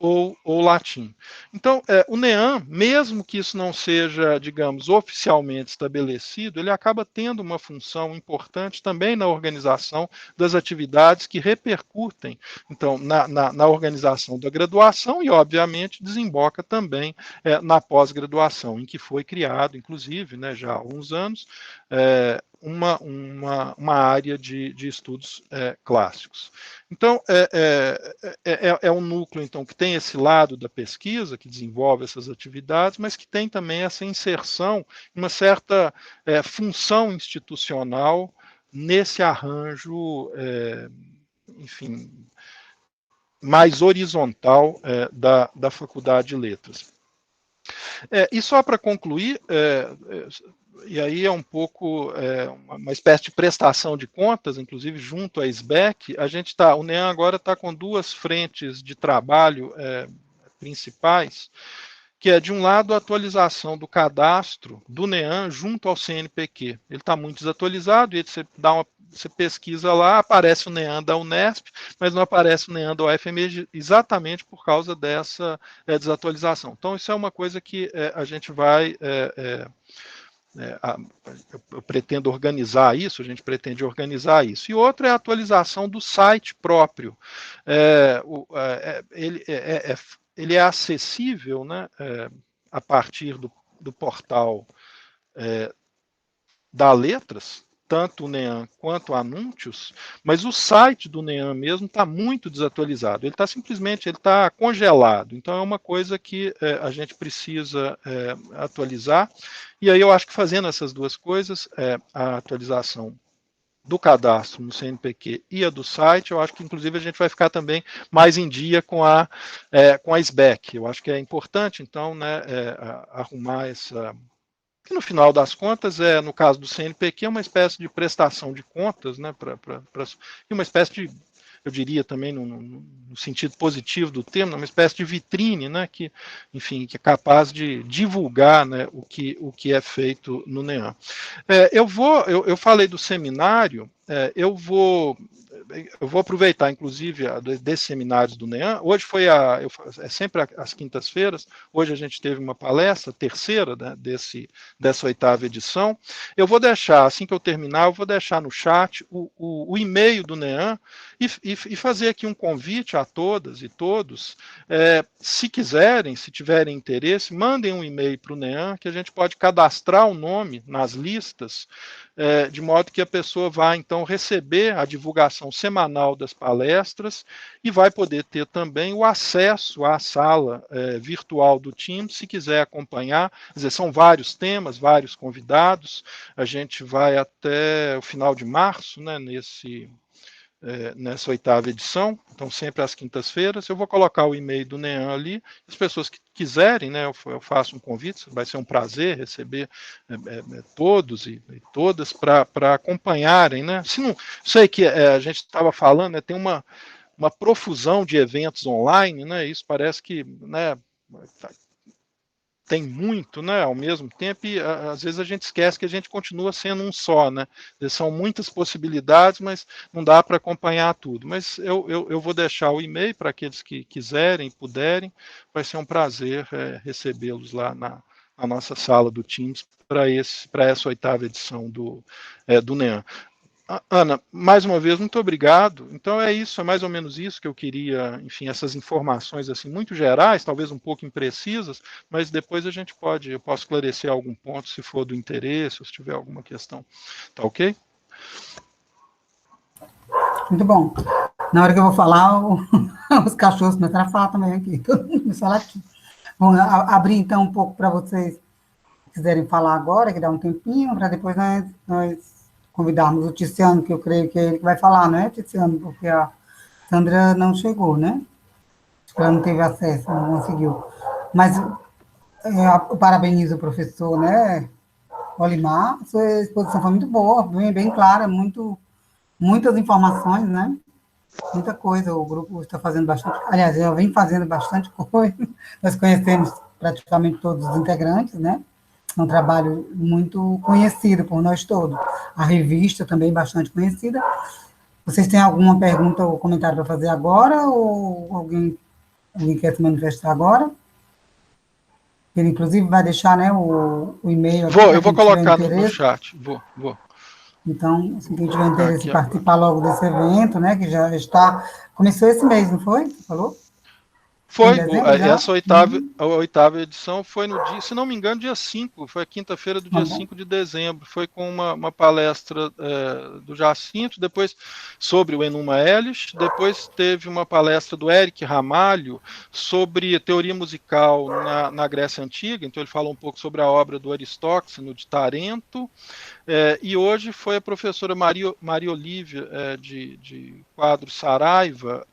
ou latim. Então, o NEAM, mesmo que isso não seja, digamos, oficialmente estabelecido, ele acaba tendo uma função importante também na organização das atividades que repercutem, então, na organização da graduação e, obviamente, desemboca também na pós-graduação, em que foi criado, inclusive, né, já há alguns anos, uma área de estudos clássicos. Então, é um núcleo então, que tem esse lado da pesquisa, que desenvolve essas atividades, mas que tem também essa inserção, uma certa função institucional nesse arranjo, enfim, mais horizontal da Faculdade de Letras. E só para concluir, e aí é um pouco uma espécie de prestação de contas, inclusive junto à SBEC, o NEAM agora está com duas frentes de trabalho principais, que é, de um lado, a atualização do cadastro do NEAM junto ao CNPq. Ele está muito desatualizado, e você pesquisa lá, aparece o NEAM da Unesp, mas não aparece o NEAM da UFMG, exatamente por causa dessa desatualização. Então, isso é uma coisa que a gente vai... eu pretendo organizar isso, a gente pretende organizar isso. E outro é a atualização do site próprio. Ele é acessível, né, a partir do portal da Letras, tanto o NEAM quanto o Anúncios, mas o site do NEAM mesmo está muito desatualizado. Ele está simplesmente congelado. Então é uma coisa que a gente precisa atualizar. E aí eu acho que fazendo essas duas coisas, a atualização do cadastro no CNPq e a do site, eu acho que inclusive a gente vai ficar também mais em dia com a SBEC. Eu acho que é importante, então, né, arrumar essa... que no final das contas, no caso do CNPq, é uma espécie de prestação de contas, né, e uma espécie de, eu diria também no sentido positivo do termo, uma espécie de vitrine, né, que, enfim, que é capaz de divulgar, né, o que é feito no NEAM. Eu falei do seminário, eu vou aproveitar, inclusive, desses seminários do NEAM. Hoje é sempre às quintas-feiras. Hoje a gente teve uma palestra, terceira, né, dessa 8ª edição. Eu vou deixar, assim que eu terminar, eu vou deixar no chat o e-mail do NEAM e fazer aqui um convite a todas e todos. Se quiserem, se tiverem interesse, mandem um e-mail para o NEAM, que a gente pode cadastrar o nome nas listas, de modo que a pessoa vai, então, receber a divulgação semanal das palestras e vai poder ter também o acesso à sala virtual do Teams, se quiser acompanhar. Quer dizer, são vários temas, vários convidados. A gente vai até o final de março, né, nessa 8ª edição, então sempre às quintas-feiras. Eu vou colocar o e-mail do NEAM ali. As pessoas que quiserem, né, eu faço um convite, vai ser um prazer receber todos e todas para acompanharem, né. Se não sei que a gente estava falando, né, tem uma profusão de eventos online, né, isso parece que, né, tem muito, né, ao mesmo tempo, e às vezes a gente esquece que a gente continua sendo um só, né, são muitas possibilidades, mas não dá para acompanhar tudo. Mas eu vou deixar o e-mail para aqueles que quiserem e puderem. Vai ser um prazer recebê-los lá na nossa sala do Teams para essa 8ª edição do NEAM. Ana, mais uma vez, muito obrigado. Então é isso, é mais ou menos isso que eu queria, enfim, essas informações assim muito gerais, talvez um pouco imprecisas, mas depois eu posso esclarecer algum ponto se for do interesse, ou se tiver alguma questão. Tá ok? Muito bom. Na hora que eu vou falar, os cachorros começaram a falar também aqui. Todo mundo começou a falar aqui. Bom, abrir então um pouco para vocês que quiserem falar agora, que dá um tempinho, para depois nós convidarmos o Tiziano, que eu creio que é ele que vai falar, não é, Tiziano? Porque a Sandra não chegou, né? Acho que ela não teve acesso, não conseguiu. Mas eu parabenizo o professor, né, Olimar. Sua exposição foi muito boa, bem clara, muitas informações, né? Muita coisa. O grupo está fazendo bastante, aliás, já vem fazendo bastante coisa. Nós conhecemos praticamente todos os integrantes, né? É um trabalho muito conhecido por nós todos. A revista também bastante conhecida. Vocês têm alguma pergunta ou comentário para fazer agora, ou alguém alguém quer se manifestar agora? Ele, inclusive, vai deixar, né, o e-mail aqui para Eu vou quem tiver colocar no interesse. chat. Vou Então, assim, quem tiver colocar interesse aqui em agora. participar logo desse evento, né, que já está... Começou esse mês, não foi? Você falou? Foi em Foi, dezembro já? essa oitava edição foi no dia, se não me engano, dia 5, foi a quinta-feira do Tá dia bom. 5 de dezembro, foi com uma palestra do Jacinto, depois sobre o Enuma Elish, depois teve uma palestra do Eric Ramalho sobre teoria musical na Grécia Antiga, então ele fala um pouco sobre a obra do Aristóxeno de Tarento, e hoje foi a professora Maria Olívia, de Quadro Saraiva,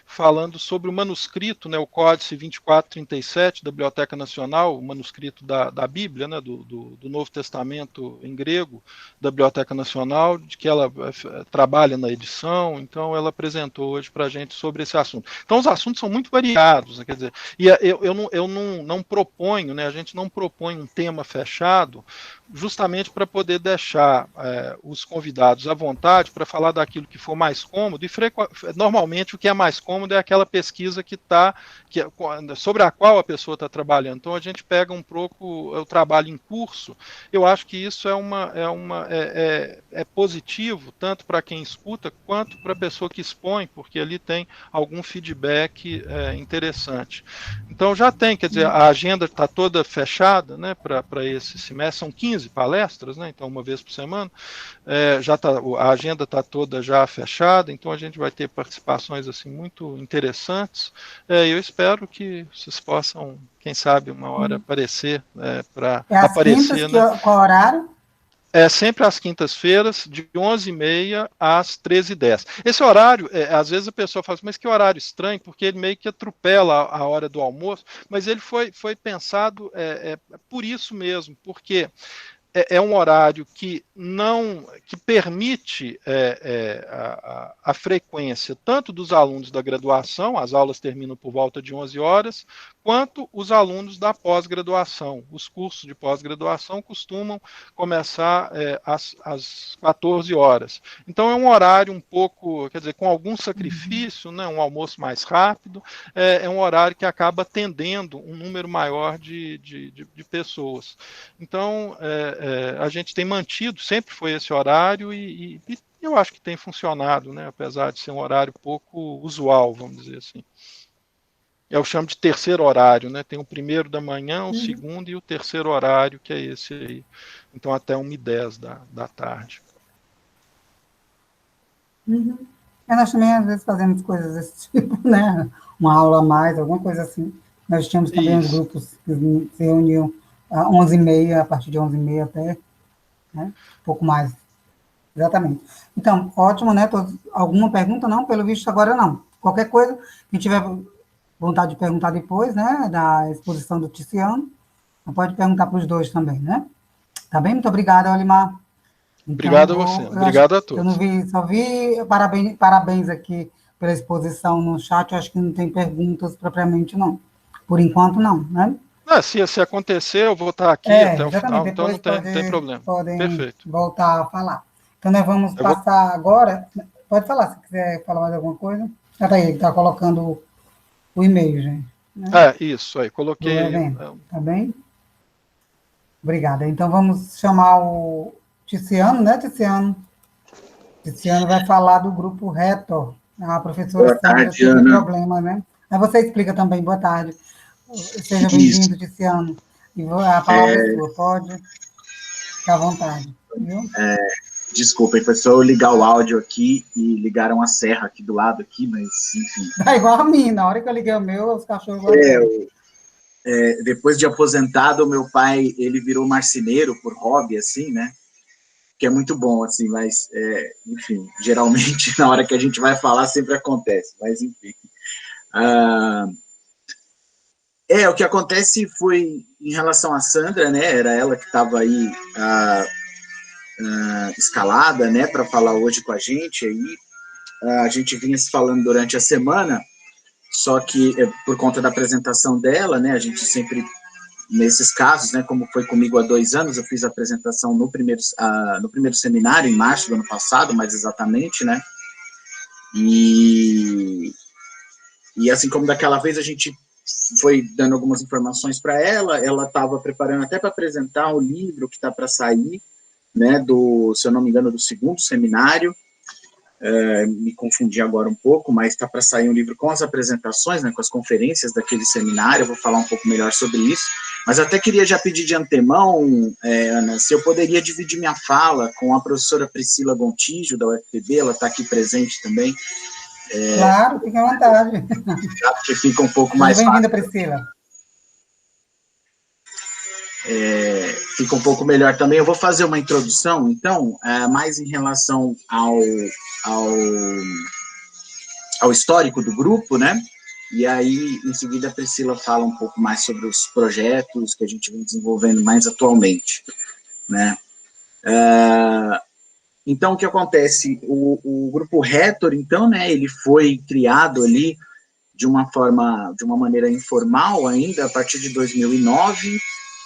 falando sobre o manuscrito, né, o Códice 2437 da Biblioteca Nacional, o manuscrito da Bíblia, né, do Novo Testamento em grego, da Biblioteca Nacional, de que ela trabalha na edição, então ela apresentou hoje para a gente sobre esse assunto. Então os assuntos são muito variados, né, quer dizer, e eu não proponho, né, a gente não propõe um tema fechado, justamente para poder deixar os convidados à vontade para falar daquilo que for mais cômodo, e normalmente o que é mais cômodo é aquela pesquisa sobre a qual a pessoa está trabalhando. Então a gente pega um pouco o trabalho em curso. Eu acho que isso é positivo, tanto para quem escuta, quanto para a pessoa que expõe, porque ali tem algum feedback interessante. Então já tem, quer dizer, a agenda está toda fechada, né, para esse semestre, são 15 palestras, né, então uma vez por semana, a agenda está toda já fechada, então a gente vai ter participações assim muito interessantes, eu espero que vocês possam, quem sabe, uma hora aparecer, para É às quintas, aparecer, né, qual horário? sempre às quintas-feiras, de 11h30 às 13h10. Esse horário, às vezes a pessoa fala assim, mas que horário estranho, porque ele meio que atropela a hora do almoço, mas ele foi pensado por isso mesmo, porque é um horário que permite a frequência tanto dos alunos da graduação, as aulas terminam por volta de 11 horas, quanto os alunos da pós-graduação. Os cursos de pós-graduação costumam começar às 14 horas. Então é um horário um pouco, quer dizer, com algum sacrifício, né, um almoço mais rápido, é um horário que acaba atendendo um número maior de pessoas. Então, a gente tem mantido, sempre foi esse horário e eu acho que tem funcionado, né, apesar de ser um horário pouco usual, vamos dizer assim. Eu chamo de terceiro horário, né? Tem o primeiro da manhã, o segundo e o terceiro horário, que é esse aí. Então, até 1h10 da tarde. Uhum. Nós também, às vezes, fazemos coisas desse tipo, né? Uma aula a mais, alguma coisa assim. Nós tínhamos também os Isso. grupos que se reuniam às 11h30, a partir de 11h30 até, né? Um pouco mais. Exatamente. Então, ótimo, né? Alguma pergunta? Não, pelo visto agora não. Qualquer coisa, quem tiver vontade de perguntar depois, né? Da exposição do Tiziano, pode perguntar para os dois também, né? Tá bem? Muito obrigada, Olimar. Então, Obrigado a você. eu acho Obrigado a que eu não todos. vi, só vi parabéns aqui pela exposição no chat, eu acho que não tem perguntas propriamente, não. Por enquanto, não, né? Se acontecer, eu vou estar aqui até o Exatamente, final, então depois não tem problema. podem Perfeito. voltar a falar. Então, nós vamos Eu vou. passar agora, pode falar, se quiser falar mais alguma coisa. Já está aí, ele está colocando o e-mail, gente, né, Isso aí, do coloquei. evento, tá bem? Obrigada. Então, vamos chamar o Tiziano, né, Tiziano? Tiziano vai falar do grupo Retor. A professora Boa Sandra tarde, teve um Ana. problema, né? Aí você explica também. Boa tarde. Seja Isso. bem-vindo, Tiziano. E a palavra é sua. Pode ficar à vontade. Viu? Desculpem, foi só eu ligar o áudio aqui e ligaram a serra aqui do lado aqui, mas enfim. Tá igual a mim. Na hora que eu liguei o meu, os cachorros É, latiram. depois de aposentado, meu pai, ele virou marceneiro por hobby, assim, né? Que é muito bom, assim, mas, enfim, geralmente na hora que a gente vai falar sempre acontece, mas enfim. O que acontece foi em relação à Sandra, né? Era ela que estava aí escalada, né, para falar hoje com a gente. Aí a gente vinha se falando durante a semana, só que por conta da apresentação dela, né, a gente sempre, nesses casos, né, como foi comigo há 2 anos, eu fiz a apresentação no primeiro seminário, em março do ano passado, mais exatamente, né, e E assim como daquela vez a gente foi dando algumas informações para ela estava preparando até para apresentar o livro que está para sair, né, se eu não me engano, do segundo seminário. Me confundi agora um pouco, mas está para sair um livro com as apresentações, né, com as conferências daquele seminário. Eu vou falar um pouco melhor sobre isso, mas até queria já pedir de antemão, Ana, se eu poderia dividir minha fala com a professora Priscila Gontijo, da UFPB, ela está aqui presente também. Claro, fique à vontade. Que fica um pouco Seja mais bem-vinda, fácil. Priscila. Fica um pouco melhor também. Eu vou fazer uma introdução, então, mais em relação ao histórico do grupo, né? E aí, em seguida, a Priscila fala um pouco mais sobre os projetos que a gente vem desenvolvendo mais atualmente, né? Então, o que acontece? O grupo Retor, então, né, ele foi criado ali de uma maneira informal ainda, a partir de 2009,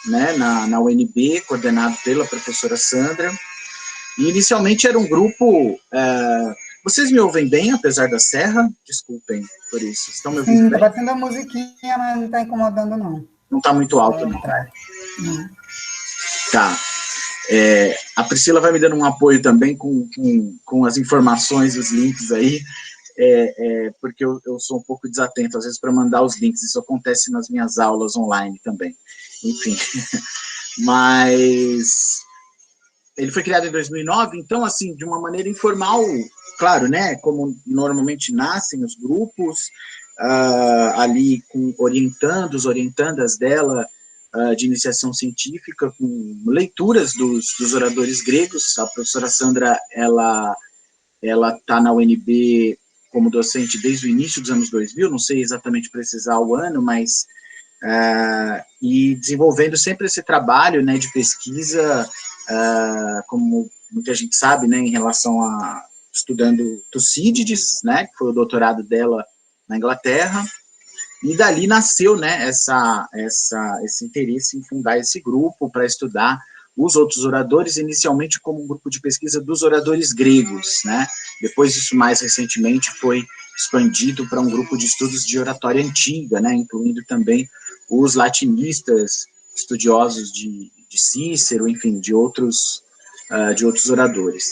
né, na UNB, coordenado pela professora Sandra. E inicialmente era um grupo... vocês me ouvem bem, apesar da serra? Desculpem por isso. Estão me ouvindo Sim, bem? está batendo a musiquinha, mas não está incomodando, não. Não está muito alto, não. Tá. A Priscila vai me dando um apoio também com as informações, os links aí, porque eu sou um pouco desatento, às vezes, para mandar os links. Isso acontece nas minhas aulas online também. Enfim. Mas ele foi criado em 2009, então, assim, de uma maneira informal, claro, né, como normalmente nascem os grupos, ali com orientandas dela, de iniciação científica, com leituras dos oradores gregos. A professora Sandra, ela está na UNB como docente desde o início dos anos 2000, não sei exatamente precisar o ano, mas e desenvolvendo sempre esse trabalho, né, de pesquisa, como muita gente sabe, né, em relação a estudando Tucídides, né, que foi o doutorado dela na Inglaterra, e dali nasceu, né, esse interesse em fundar esse grupo para estudar os outros oradores, inicialmente como um grupo de pesquisa dos oradores gregos, né, depois isso mais recentemente foi expandido para um grupo de estudos de oratória antiga, né, incluindo também os latinistas, estudiosos de Cícero, enfim, de outros oradores.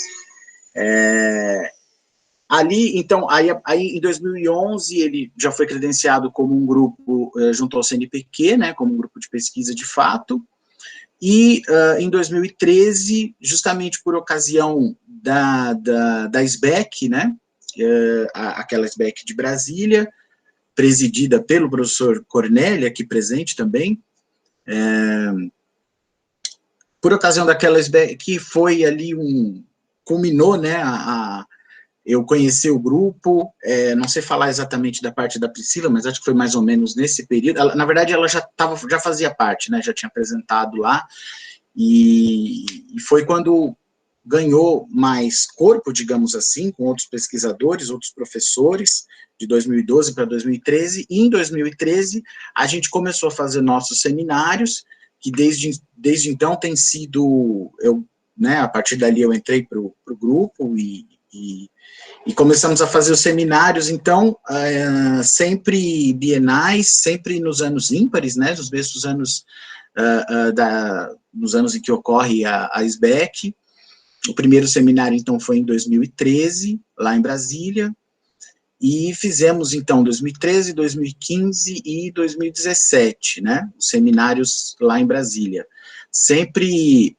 Ali, então, aí em 2011 ele já foi credenciado como um grupo junto ao CNPq, né, como um grupo de pesquisa de fato, e em 2013, justamente por ocasião da SBEC, né, aquela SBEC de Brasília, presidida pelo professor Cornélio, aqui presente também, por ocasião daquela SBEC, que foi ali culminou, né, eu conheci o grupo, não sei falar exatamente da parte da Priscila, mas acho que foi mais ou menos nesse período. Na verdade, ela já fazia parte, né, já tinha apresentado lá, e foi quando ganhou mais corpo, digamos assim, com outros pesquisadores, outros professores, de 2012 para 2013, e em 2013 a gente começou a fazer nossos seminários, que desde então tem sido, né, a partir dali eu entrei para o grupo, e começamos a fazer os seminários, então, sempre bienais, sempre nos anos ímpares, né, nos mesmos anos, nos anos em que ocorre a SBEC. O primeiro seminário, então, foi em 2013, lá em Brasília, e fizemos, então, 2013, 2015 e 2017, né, os seminários lá em Brasília. Sempre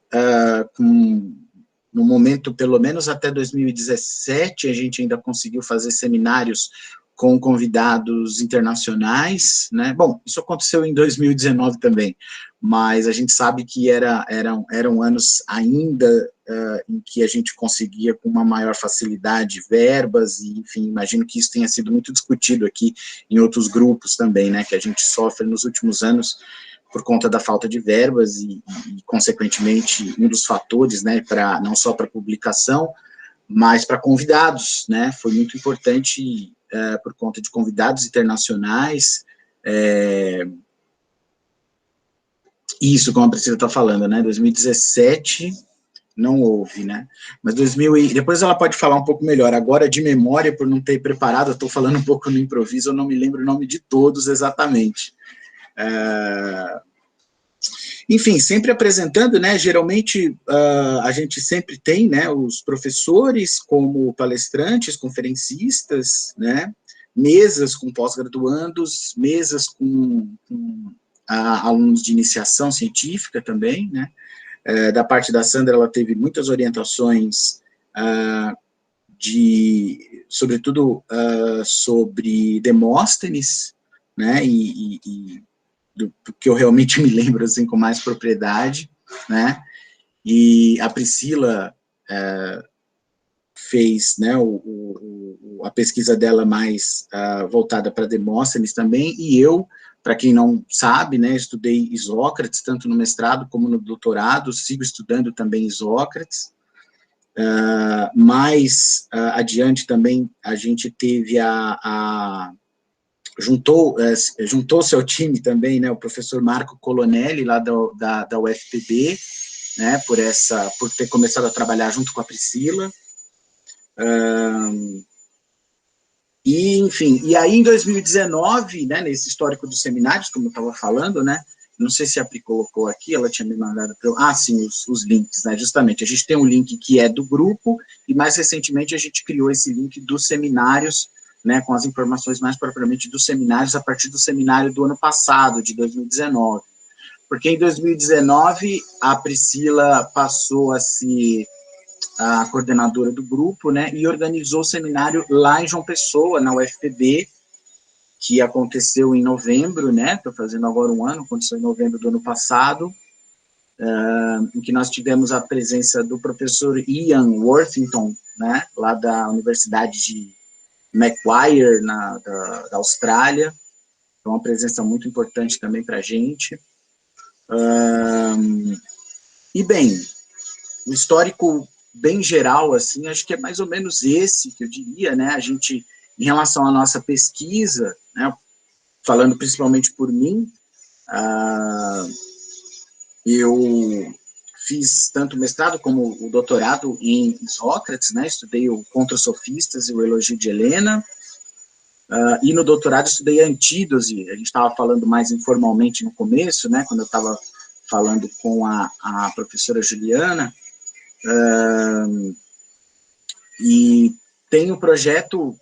no momento, pelo menos até 2017, a gente ainda conseguiu fazer seminários com convidados internacionais, né? Bom, isso aconteceu em 2019 também, mas a gente sabe que eram anos ainda em que a gente conseguia com uma maior facilidade verbas, e, enfim, imagino que isso tenha sido muito discutido aqui em outros grupos também, né, que a gente sofre nos últimos anos por conta da falta de verbas e consequentemente, um dos fatores, né, não só para publicação, mas para convidados, né, foi muito importante por conta de convidados internacionais, isso, como a Priscila está falando, né, 2017, não houve, né? Mas depois ela pode falar um pouco melhor. Agora, de memória, por não ter preparado, eu estou falando um pouco no improviso, eu não me lembro o nome de todos exatamente. Enfim, sempre apresentando, né? Geralmente a gente sempre tem, né, os professores como palestrantes, conferencistas, né? Mesas com pós-graduandos, mesas com alunos de iniciação científica também, né? Da parte da Sandra, ela teve muitas orientações sobretudo sobre Demóstenes, né? Do que eu realmente me lembro assim com mais propriedade, né? E a Priscila fez, né, a pesquisa dela mais voltada para Demóstenes também, e eu, para quem não sabe, né, estudei Isócrates, tanto no mestrado como no doutorado, sigo estudando também Isócrates. Mais adiante também a gente teve juntou-se ao time também, né, o professor Marco Colonelli, lá da UFPB, né, por ter começado a trabalhar junto com a Priscila. Enfim, e aí em 2019, né, nesse histórico dos seminários, como eu estava falando, né, não sei se a Pri colocou aqui, ela tinha me mandado sim, os links, né, justamente, a gente tem um link que é do grupo, e mais recentemente a gente criou esse link dos seminários, né, com as informações mais propriamente dos seminários, a partir do seminário do ano passado, de 2019, porque em 2019 a Priscila passou a coordenadora do grupo, né, e organizou o seminário lá em João Pessoa, na UFPB, que aconteceu em novembro, né, estou fazendo agora um ano, aconteceu em novembro do ano passado, em que nós tivemos a presença do professor Ian Worthington, né, lá da Universidade de Macquarie, da Austrália, então uma presença muito importante também para a gente. E bem, o histórico bem geral, assim, acho que é mais ou menos esse que eu diria, né, a gente, em relação à nossa pesquisa, né, falando principalmente por mim, eu fiz tanto o mestrado como o doutorado em Sócrates, né, estudei o Contra os Sofistas e o Elogio de Helena, e no doutorado estudei a Antídose, a gente estava falando mais informalmente no começo, né, quando eu estava falando com a professora Juliana, e tem o projeto,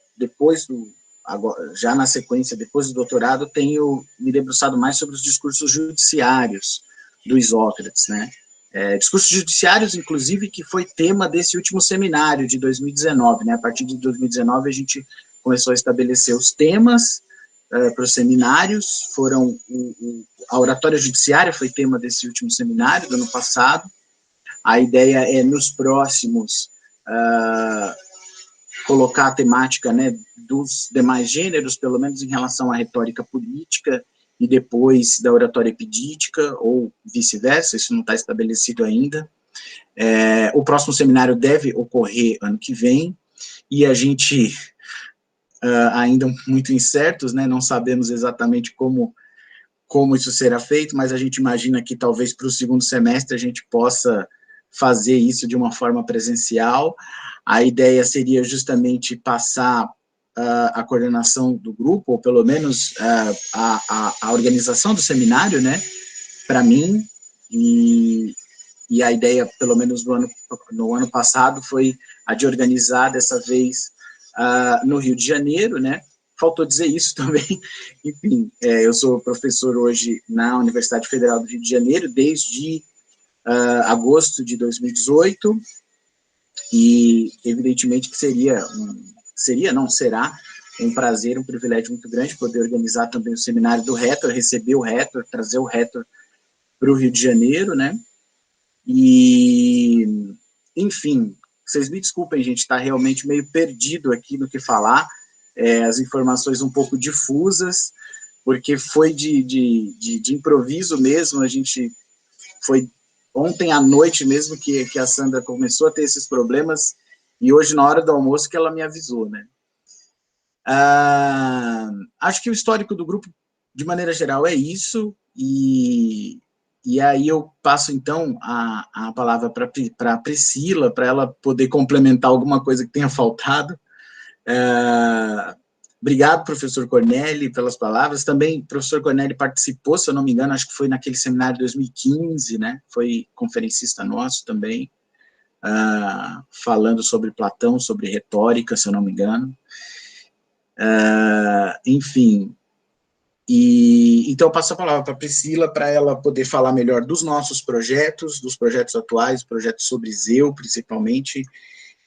agora, já na sequência, depois do doutorado, tenho me debruçado mais sobre os discursos judiciários do Isócrates, né? Discursos judiciários, inclusive, que foi tema desse último seminário de 2019, né? A partir de 2019, a gente começou a estabelecer os temas para os seminários, a oratória judiciária foi tema desse último seminário, do ano passado. A ideia é, nos próximos, colocar a temática, né, dos demais gêneros, pelo menos em relação à retórica política, e depois da oratória epidítica, ou vice-versa, isso não está estabelecido ainda. O próximo seminário deve ocorrer ano que vem, e a gente, ainda muito incertos, né, não sabemos exatamente como isso será feito, mas a gente imagina que talvez para o segundo semestre a gente possa fazer isso de uma forma presencial. A ideia seria justamente passar a coordenação do grupo, ou pelo menos a organização do seminário, né, para mim, e a ideia, pelo menos no ano passado, foi a de organizar dessa vez no Rio de Janeiro, né. Faltou dizer isso também, enfim, eu sou professor hoje na Universidade Federal do Rio de Janeiro, desde agosto de 2018, e evidentemente que será um prazer, um privilégio muito grande poder organizar também o seminário do Rétor, receber o Rétor, trazer o Rétor para o Rio de Janeiro, né, e, enfim, vocês me desculpem, gente, está realmente meio perdido aqui no que falar, as informações um pouco difusas, porque foi de improviso mesmo, a gente foi ontem à noite mesmo que a Sandra começou a ter esses problemas, e hoje, na hora do almoço, que ela me avisou, né. Acho que o histórico do grupo, de maneira geral, é isso, e E aí eu passo, então, a palavra para a Priscila, para ela poder complementar alguma coisa que tenha faltado. Obrigado, professor Corneli, pelas palavras. Também o professor Corneli participou, se eu não me engano, acho que foi naquele seminário de 2015, né? Foi conferencista nosso também, falando sobre Platão, sobre retórica, se eu não me engano. Enfim, então eu passo a palavra para a Priscila, para ela poder falar melhor dos nossos projetos, dos projetos atuais, projetos sobre Zeu, principalmente,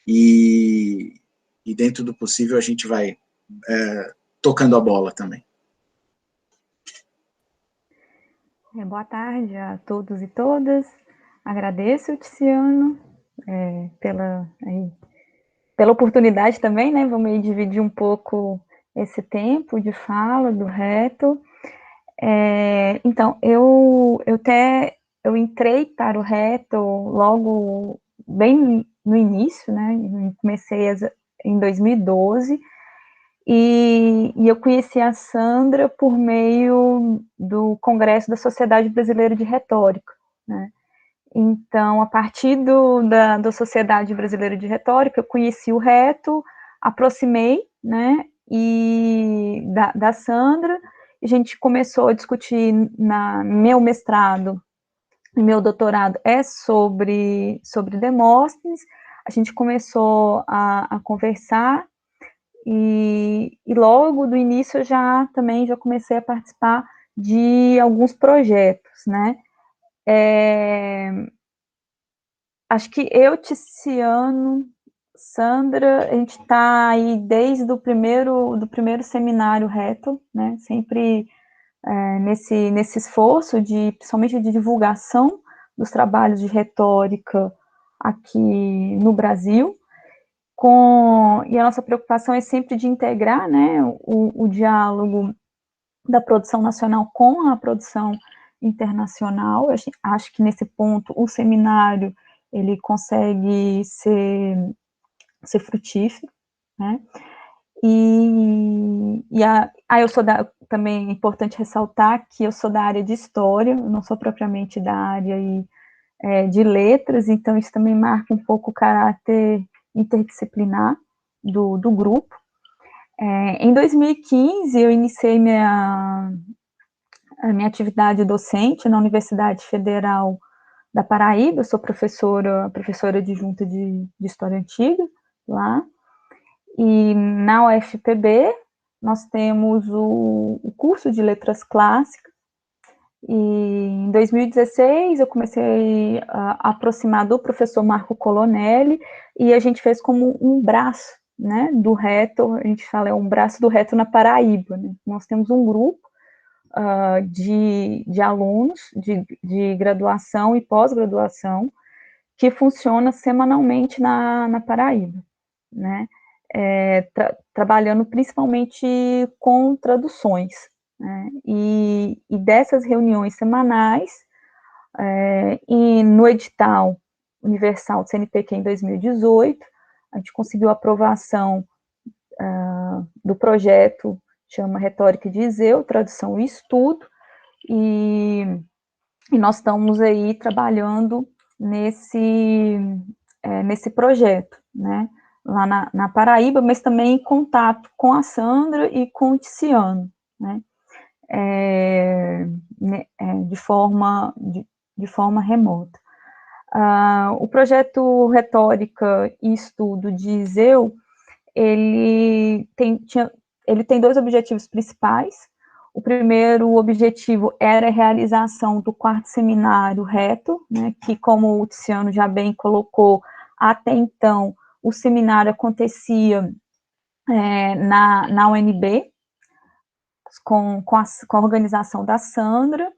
e dentro do possível a gente vai tocando a bola também. Boa tarde a todos e todas. Agradeço, Tiziano, pela oportunidade também, né? Vamos aí dividir um pouco esse tempo de fala do reto. Então, eu entrei para o reto logo bem no início, né? Comecei em 2012, e eu conheci a Sandra por meio do Congresso da Sociedade Brasileira de Retórica, né? Então, a partir da Sociedade Brasileira de Retórica, eu conheci o reto, aproximei, né, e da Sandra, a gente começou a discutir meu mestrado e meu doutorado sobre Demóstenes, a gente começou a conversar, e logo do início eu já comecei a participar de alguns projetos, né. Acho que eu, Tiziano, Sandra, a gente está aí desde do primeiro seminário reto, né, sempre nesse esforço principalmente de divulgação dos trabalhos de retórica aqui no Brasil, e a nossa preocupação é sempre de integrar, né, o diálogo da produção nacional com a produção internacional. Acho que nesse ponto o seminário ele consegue ser frutífero, né? Eu sou também é importante ressaltar que eu sou da área de história, eu não sou propriamente da área de letras, então isso também marca um pouco o caráter interdisciplinar do grupo. Em 2015, eu iniciei a minha atividade docente na Universidade Federal da Paraíba, eu sou professora adjunta de História Antiga lá, e na UFPB nós temos o curso de Letras Clássicas, e em 2016 eu comecei a aproximar do professor Marco Colonelli, e a gente fez como um braço, né, do reto, a gente fala, é um braço do reto na Paraíba, né? Nós temos um grupo de alunos de graduação e pós-graduação que funciona semanalmente na Paraíba, né? Trabalhando principalmente com traduções, né? E dessas reuniões semanais, e no edital universal do CNPq em 2018, a gente conseguiu a aprovação do projeto, chama Retórica de Zeu, Tradução e Estudo, e nós estamos aí trabalhando nesse projeto, né, lá na Paraíba, mas também em contato com a Sandra e com o Tiziano, né, de forma remota. O projeto Retórica e Estudo de Zeu, ele tem dois objetivos principais. O primeiro objetivo era a realização do 4º seminário reto, né, que, como o Tiziano já bem colocou, até então o seminário acontecia na UNB, com a organização da Sandra,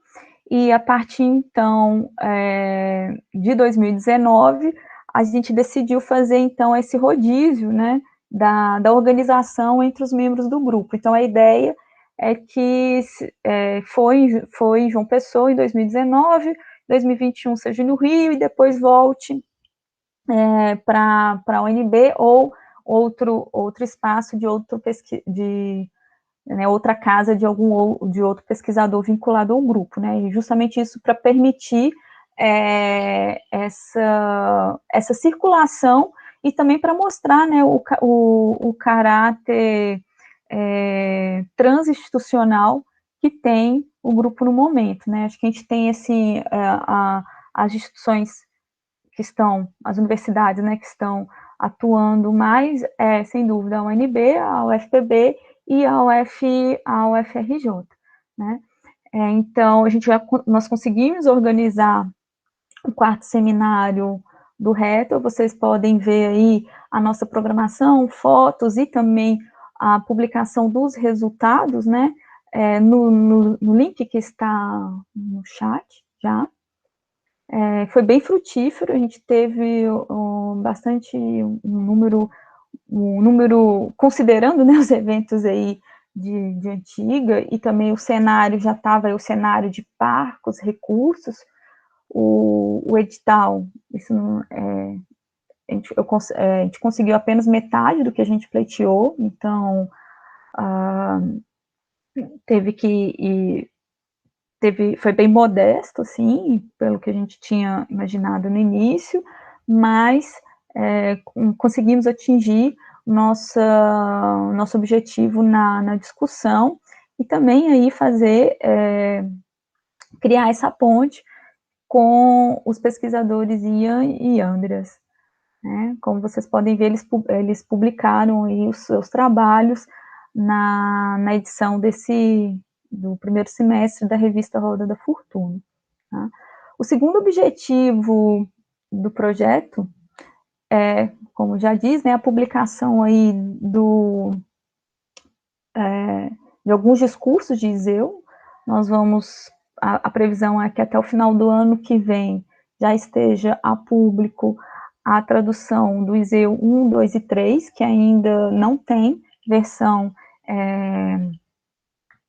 e a partir, então, de 2019, a gente decidiu fazer, então, esse rodízio, né, da organização entre os membros do grupo. Então, a ideia é que foi em João Pessoa em 2019, 2021 seja no Rio, e depois volte para a UNB ou outro espaço de né, outra casa de outro pesquisador vinculado ao grupo, né, e justamente isso para permitir essa circulação e também para mostrar, né, o caráter transinstitucional que tem o grupo no momento, né, acho que a gente tem, assim, as instituições que estão, as universidades, né, que estão atuando mais, sem dúvida, a UNB, a UFPB e a UFRJ, né. Então, nós conseguimos organizar o 4º seminário do Reto, vocês podem ver aí a nossa programação, fotos e também a publicação dos resultados, né, no link que está no chat já. Foi bem frutífero, a gente teve bastante um número, considerando, né, os eventos aí de antiga, e também o cenário, já estava o cenário de parcos, recursos, o edital, isso não, a gente conseguiu apenas metade do que a gente pleiteou, então foi bem modesto, assim, pelo que a gente tinha imaginado no início, mas conseguimos atingir nosso objetivo na discussão, e também aí criar essa ponte com os pesquisadores Ian e Andreas, né? Como vocês podem ver, eles publicaram aí os seus trabalhos na edição do primeiro semestre da revista Roda da Fortuna, tá? O segundo objetivo do projeto como já diz, né, a publicação aí de alguns discursos de Iseu. A previsão é que até o final do ano que vem já esteja a público a tradução do Iseu 1, 2 e 3, que ainda não tem versão,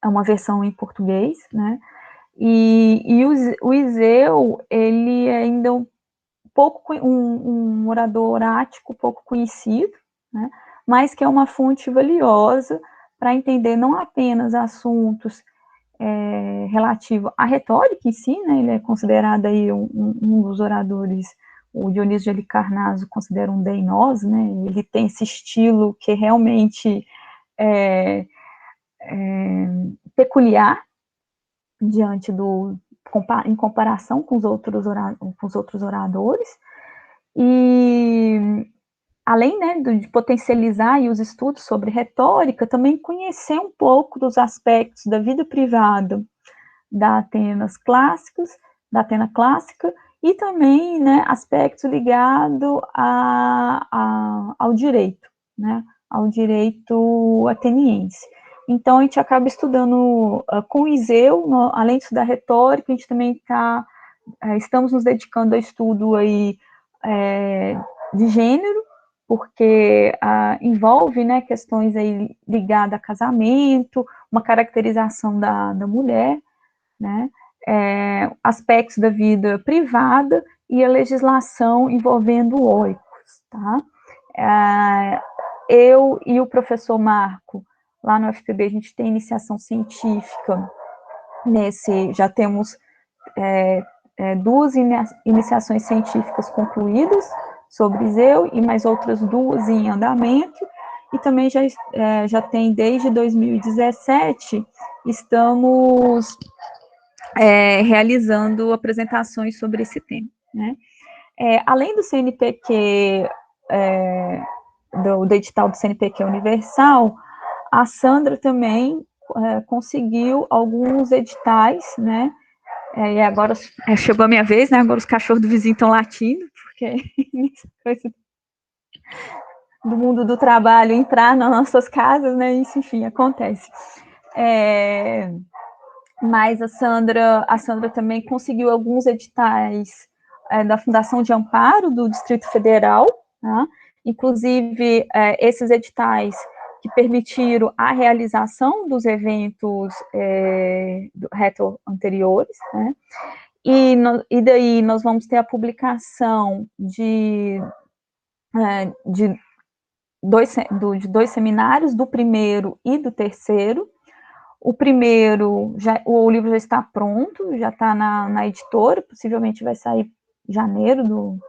uma versão em português, né, e o Iseu, ele é ainda um orador orático pouco conhecido, né, mas que é uma fonte valiosa para entender não apenas assuntos relativo à retórica em si, né, ele é considerado aí um dos oradores, o Dionísio de Halicarnaso considera um deinoso, né, ele tem esse estilo que realmente é peculiar diante em comparação com os outros oradores, e além, né, de potencializar aí os estudos sobre retórica, também conhecer um pouco dos aspectos da vida privada da Atena clássica, e também, né, aspectos ligados ao direito, né, ao direito ateniense. Então, a gente acaba estudando com Iseu, além de estudar retórica, a gente também estamos nos dedicando a estudo aí, de gênero, porque envolve, né, questões aí ligadas a casamento, uma caracterização da mulher, né, aspectos da vida privada e a legislação envolvendo oicos, tá? Eu e o professor Marco, lá no UFPB, a gente tem iniciação científica já temos 2 iniciações científicas concluídas sobre Iseu, e mais outras 2 em andamento, e também já tem desde 2017, estamos realizando apresentações sobre esse tema, né? Além do CNPq, do edital do CNPq Universal, a Sandra também conseguiu alguns editais, né? E agora chegou a minha vez, né? Agora os cachorros do vizinho estão latindo, porque coisa do mundo do trabalho entrar nas nossas casas, né? Isso, enfim, acontece. Mas a Sandra também conseguiu alguns editais da Fundação de Amparo do Distrito Federal, tá? Inclusive esses editais que permitiram a realização dos eventos reto anteriores, né? E daí nós vamos ter a publicação de 2 seminários, do primeiro e do terceiro, O primeiro, o livro já está pronto, já está na editora, possivelmente vai sair em janeiro,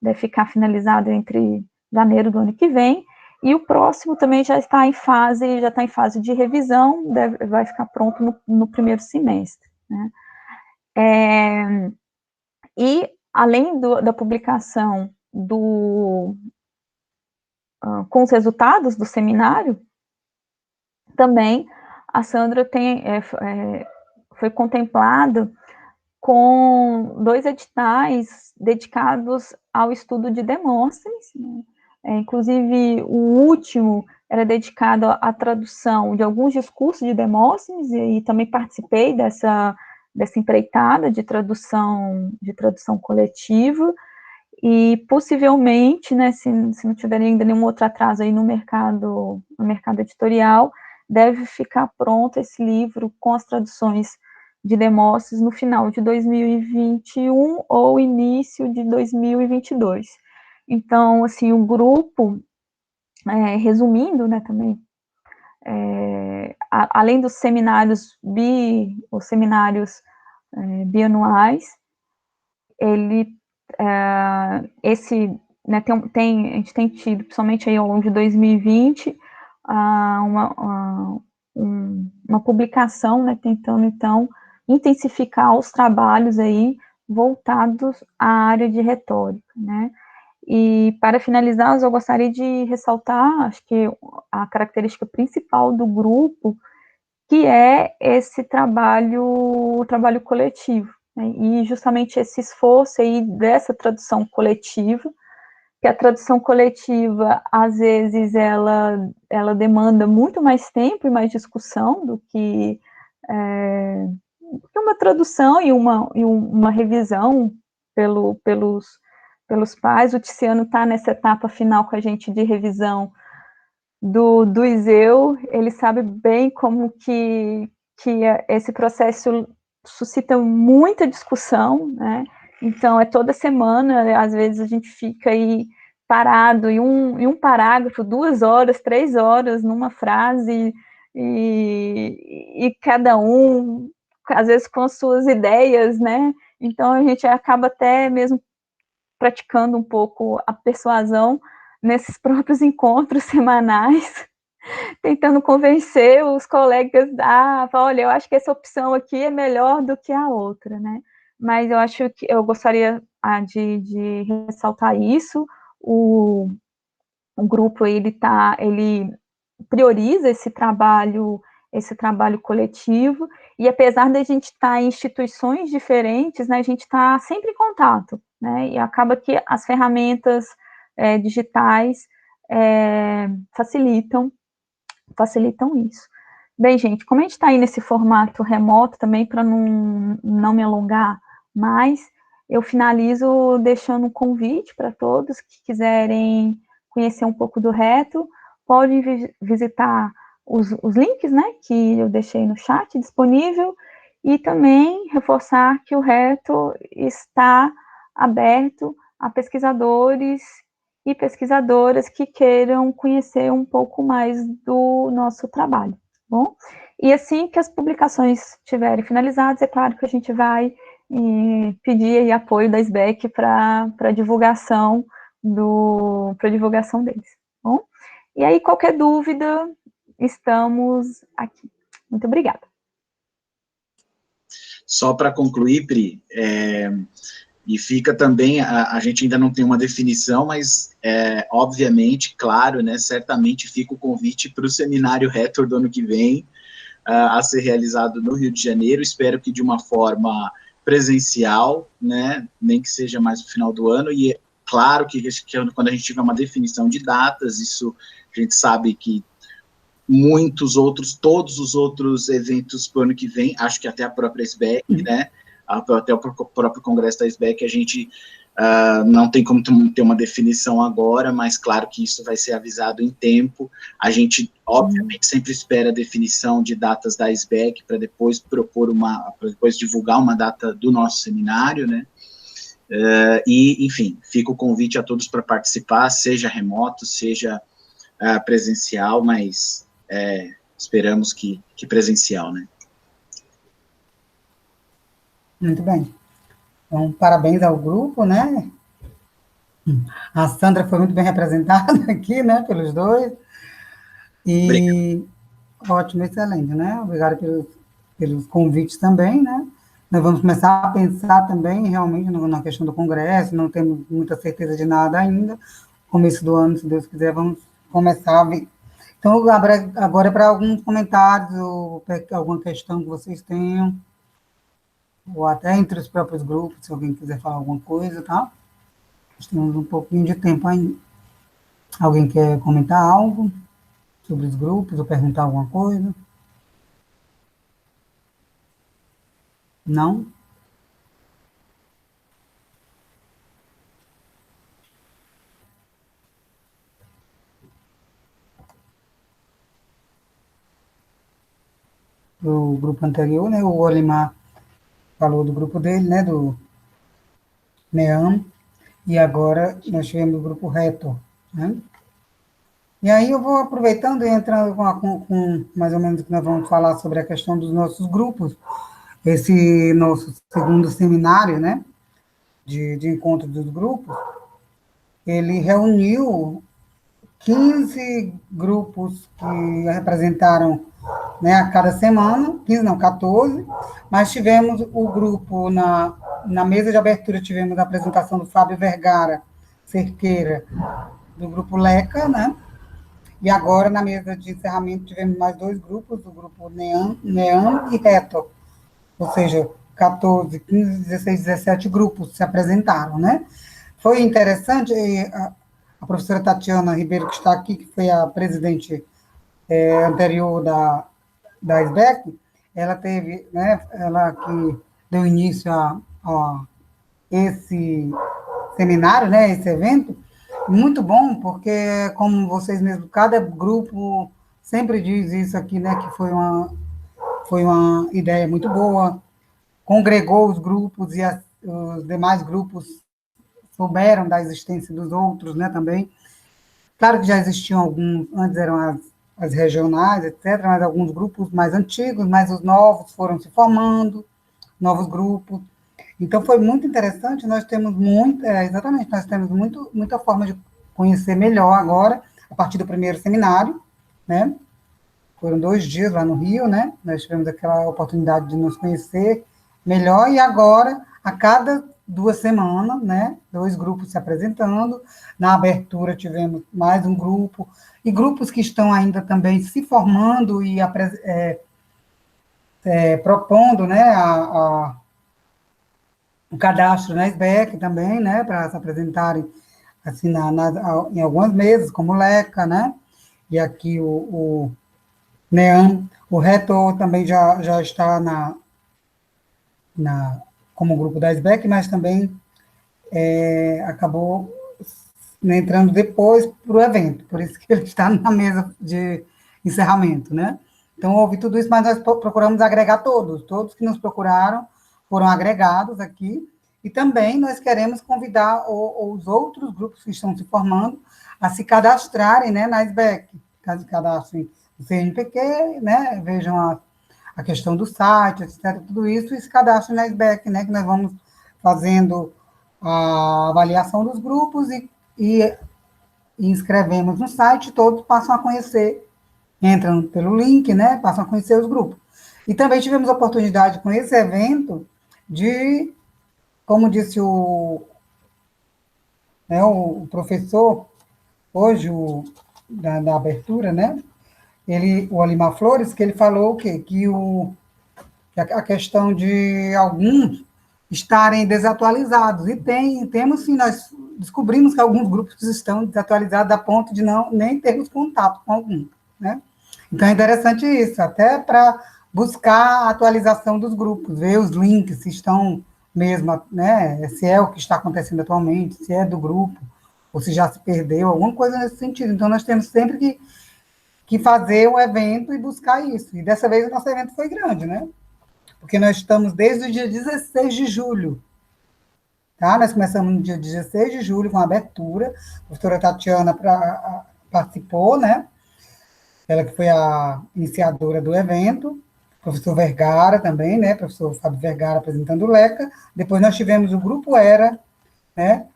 deve ficar finalizado entre janeiro do ano que vem, e o próximo também já está em fase de revisão, vai ficar pronto no primeiro semestre, né? E, além da publicação com os resultados do seminário, também a Sandra foi contemplada com 2 editais dedicados ao estudo de Demóstenes, né? Inclusive, o último era dedicado à tradução de alguns discursos de Demóstenes, e também participei dessa empreitada de tradução coletiva, e possivelmente, né, se não tiver ainda nenhum outro atraso aí no mercado editorial, deve ficar pronto esse livro com as traduções de Demóstenes no final de 2021 ou início de 2022. Então, assim, o grupo, resumindo, né, também, além dos seminários bianuais, né, a gente tem tido, principalmente aí ao longo de 2020, uma publicação, né, tentando, então, intensificar os trabalhos aí voltados à área de retórica, né? E, para finalizar, eu gostaria de ressaltar, acho que a característica principal do grupo, que é esse trabalho coletivo, né? E justamente esse esforço aí dessa tradução coletiva, que a tradução coletiva, às vezes, ela demanda muito mais tempo e mais discussão do que uma tradução e uma revisão pelos pares. O Tiziano está nessa etapa final com a gente de revisão do ISEU, ele sabe bem como que esse processo suscita muita discussão, né? Então, toda semana, às vezes a gente fica aí parado em um parágrafo, 2 horas, 3 horas, numa frase, e cada um, às vezes, com as suas ideias, né? Então, a gente acaba até mesmo praticando um pouco a persuasão nesses próprios encontros semanais, tentando convencer os colegas olha, eu acho que essa opção aqui é melhor do que a outra, né? Mas eu gostaria de ressaltar isso. O grupo, ele prioriza esse trabalho coletivo, e apesar da gente estar em instituições diferentes, né, a gente está sempre em contato, né, e acaba que as ferramentas digitais facilitam isso. Bem, gente, como a gente está aí nesse formato remoto também, para não me alongar mais, eu finalizo deixando um convite para todos que quiserem conhecer um pouco do Reto, podem visitar os links, né, que eu deixei no chat disponível, e também reforçar que o Reto está aberto a pesquisadores e pesquisadoras que queiram conhecer um pouco mais do nosso trabalho, bom? E assim que as publicações estiverem finalizadas, é claro que a gente vai pedir aí apoio da SBEC para divulgação deles, bom? E aí, qualquer dúvida, estamos aqui. Muito obrigada. Só para concluir, Pri, e fica também, a gente ainda não tem uma definição, mas, obviamente, claro, né, certamente fica o convite para o seminário Retor do ano que vem, a ser realizado no Rio de Janeiro, espero que de uma forma presencial, né, nem que seja mais no final do ano, e claro que quando a gente tiver uma definição de datas, isso a gente sabe que todos os outros eventos para o ano que vem, acho que até a própria SBEC, né, até o próprio congresso da SBEC, a gente não tem como ter uma definição agora, mas claro que isso vai ser avisado em tempo. A gente, obviamente, sempre espera a definição de datas da SBEC para depois depois divulgar uma data do nosso seminário, né? E, enfim, fica o convite a todos para participar, seja remoto, seja presencial, mas esperamos que presencial, né? Muito bem. Então, parabéns ao grupo, né? A Sandra foi muito bem representada aqui, né, pelos dois. Obrigado. E ótimo, excelente, né? Obrigada pelos convites também, né? Nós vamos começar a pensar também, realmente, na questão do Congresso, não temos muita certeza de nada ainda. Começo do ano, se Deus quiser, vamos começar a ver. Então, agora é para alguns comentários, ou alguma questão que vocês tenham, ou até entre os próprios grupos, se alguém quiser falar alguma coisa, tá? Nós temos um pouquinho de tempo ainda. Alguém quer comentar algo sobre os grupos, ou perguntar alguma coisa? Não? Do grupo anterior, né? O Olimar falou do grupo dele, né? Do NEAM, e agora nós tivemos o grupo Reto, né? E aí eu vou aproveitando e entrando com mais ou menos o que nós vamos falar sobre a questão dos nossos grupos, esse nosso segundo seminário, né? De encontro dos grupos, ele reuniu 15 grupos que representaram, né, a cada semana, 15 não, 14, mas tivemos o grupo, na mesa de abertura, tivemos a apresentação do Fábio Vergara Cerqueira, do grupo Leca, né, e agora, na mesa de encerramento, tivemos mais dois grupos, do grupo NEAM e Reto, ou seja, 14, 15, 16, 17 grupos se apresentaram, né. Foi interessante, a professora Tatiana Ribeiro, que está aqui, que foi a presidente anterior da SBEC, ela teve, né, ela que deu início a esse seminário, né, esse evento, muito bom, porque, como vocês mesmos, cada grupo sempre diz isso aqui, né, que foi uma ideia muito boa, congregou os grupos e os demais grupos souberam da existência dos outros, né, também. Claro que já existiam alguns, antes eram as regionais, etc., mas alguns grupos mais antigos, mas os novos foram se formando, novos grupos. Então, foi muito interessante, nós temos exatamente, nós temos muita forma de conhecer melhor agora, a partir do primeiro seminário, né? Foram 2 dias lá no Rio, né? Nós tivemos aquela oportunidade de nos conhecer melhor, e agora, a cada 2 semanas, né? 2 grupos se apresentando. Na abertura tivemos mais um grupo, e grupos que estão ainda também se formando e propondo, né? O cadastro na SBEC também, né? Para se apresentarem assim, em algumas mesas, como o Leca, né? E aqui o NEAM, o Reto também já está como grupo da SBEC, mas também acabou, né, entrando depois para o evento, por isso que ele está na mesa de encerramento, né? Então, houve tudo isso, mas nós procuramos agregar todos que nos procuraram foram agregados aqui, e também nós queremos convidar os outros grupos que estão se formando a se cadastrarem, né, na SBEC, caso cadastrem o CNPq, né, vejam a questão do site, etc., tudo isso, e se cadastrem na SBEC, né, que nós vamos fazendo a avaliação dos grupos e inscrevemos no site, todos passam a conhecer, entram pelo link, né, passam a conhecer os grupos. E também tivemos a oportunidade com esse evento de, como disse o professor, hoje, da abertura, né, o Olimar Flores, que ele falou o quê? Que a questão de alguns estarem desatualizados, e temos sim, nós descobrimos que alguns grupos estão desatualizados a ponto de nem termos contato com algum, né? Então, é interessante isso, até para buscar a atualização dos grupos, ver os links, se estão mesmo, né, se é o que está acontecendo atualmente, se é do grupo, ou se já se perdeu, alguma coisa nesse sentido. Então, nós temos sempre que fazer o evento e buscar isso. E dessa vez o nosso evento foi grande, né? Porque nós estamos desde o dia 16 de julho. Tá? Nós começamos no dia 16 de julho com a abertura, a professora Tatiana participou, né? ela que foi a iniciadora do evento, professor Vergara também, né, professor Fábio Vergara apresentando o LECA, depois nós tivemos o Grupo ERA, né,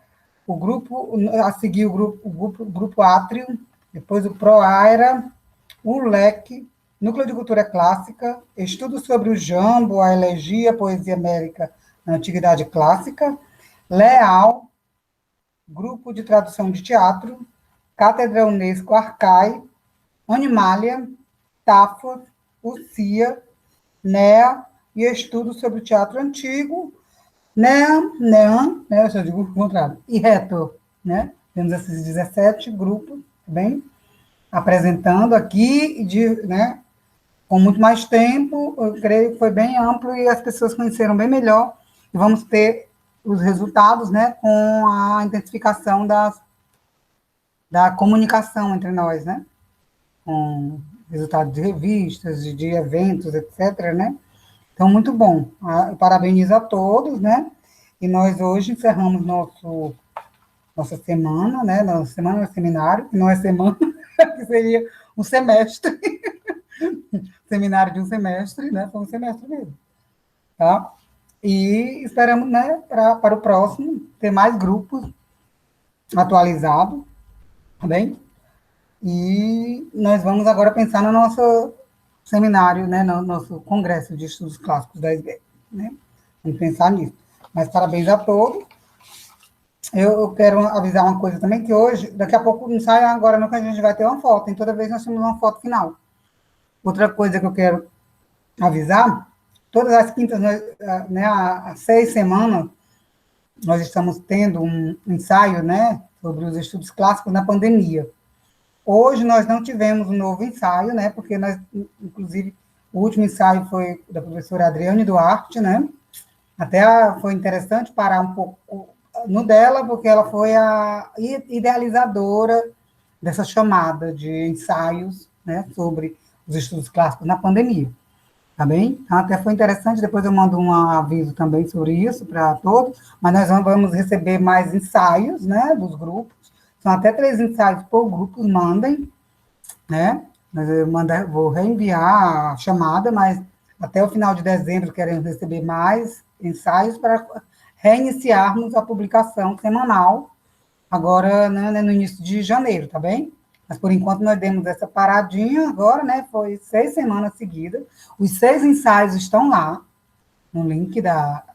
o grupo, a seguir o grupo Átrio, depois o ProAERA, o LEC, Núcleo de Cultura Clássica, Estudos sobre o Jambo, a Elegia, a Poesia América na Antiguidade Clássica, LEAL, Grupo de Tradução de Teatro, Cátedra Unesco Arcai, Animalia, TAFA, UCIA, NEA e Estudos sobre o Teatro Antigo, NEAM, né, eu já digo o contrário, e Retor, né? Temos esses 17 grupos, bem, apresentando aqui, né, com muito mais tempo, eu creio que foi bem amplo e as pessoas conheceram bem melhor, e vamos ter os resultados, né, com a intensificação da comunicação entre nós, né, com resultados de revistas, de eventos, etc., né, então, muito bom. Parabenizo a todos, né, e nós hoje encerramos nossa semana, né, nossa semana do seminário, que não é semana, que seria um semestre, seminário de um semestre, né, foi um semestre mesmo, tá? E esperamos, né, para o próximo, ter mais grupos atualizados, tá bem? E nós vamos agora pensar no nosso seminário, né, no nosso congresso de estudos clássicos da SBE, né? Vamos pensar nisso. Mas parabéns a todos. Eu quero avisar uma coisa também, que hoje, daqui a pouco, não sai agora, não, que a gente vai ter uma foto, e toda vez nós temos uma foto final. Outra coisa que eu quero avisar, todas as quintas, né, há 6 semanas, nós estamos tendo um ensaio, né, sobre os estudos clássicos na pandemia. Hoje nós não tivemos um novo ensaio, né, porque nós, inclusive, o último ensaio foi da professora Adriane Duarte, né, até foi interessante parar um pouco no dela, porque ela foi a idealizadora dessa chamada de ensaios, né, sobre os estudos clássicos na pandemia, tá bem? Então, até foi interessante, depois eu mando um aviso também sobre isso para todos, mas nós vamos receber mais ensaios, né, dos grupos, são até 3 ensaios por grupo, mandem, né, vou reenviar a chamada, mas até o final de dezembro queremos receber mais ensaios para reiniciarmos a publicação semanal, agora, né, no início de janeiro, tá bem? Mas, por enquanto, nós demos essa paradinha agora, né, foi 6 semanas seguidas, os 6 ensaios estão lá, no link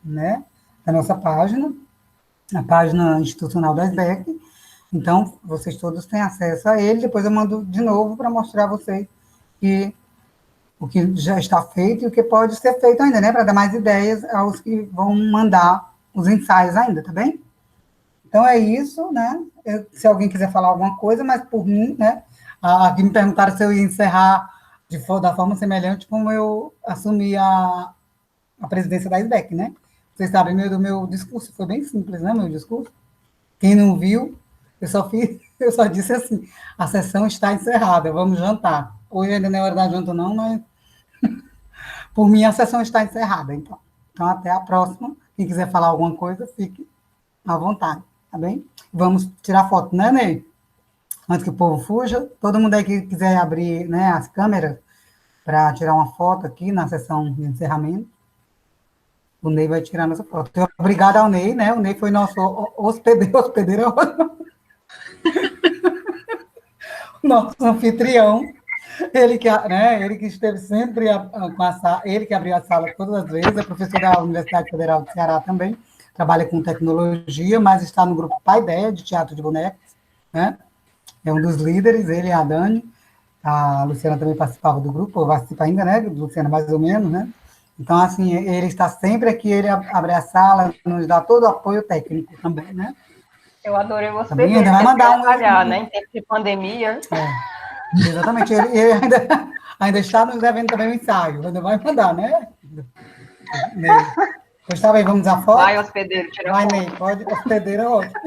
né, da nossa página, a página institucional da SBEC, então, vocês todos têm acesso a ele, depois eu mando de novo para mostrar a vocês o que já está feito e o que pode ser feito ainda, né, para dar mais ideias aos que vão mandar os ensaios ainda, tá bem? Então, é isso, né? Se alguém quiser falar alguma coisa, mas por mim, né? Aqui me perguntaram se eu ia encerrar da forma semelhante como eu assumi a presidência da SBEC, né? Vocês sabem, do meu discurso foi bem simples, né? Meu discurso. Quem não viu, eu só disse assim: a sessão está encerrada, vamos jantar. Hoje ainda não é hora da janta, não, mas por mim a sessão está encerrada, então. Então, até a próxima. Quem quiser falar alguma coisa, fique à vontade, tá bem? Vamos tirar foto, né, Ney? Antes que o povo fuja. Todo mundo aí que quiser abrir, né, as câmeras para tirar uma foto aqui na sessão de encerramento, o Ney vai tirar nossa foto. Então, obrigada ao Ney, né? O Ney foi nosso hospedeiro, nosso anfitrião. Ele que esteve sempre com a sala, ele que abriu a sala todas as vezes, é professor da Universidade Federal do Ceará também, trabalha com tecnologia, mas está no grupo Paideia, de teatro de bonecos, né? É um dos líderes, ele e a Dani. A Luciana também participava do grupo, participa ainda, né, Luciana, mais ou menos, né? Então, assim, ele está sempre aqui, ele abre a sala, nos dá todo o apoio técnico também, né? Eu adorei você também ainda vai mandar trabalhar, né, em tempo de pandemia. Exatamente, ele ainda está nos devendo também o ensaio, ainda vai mandar, né? Ney. Pois tá bem, vamos à foto? Vai, hospedeiro, tira Vai, foto. Ney, pode, hospedeiro é ótimo.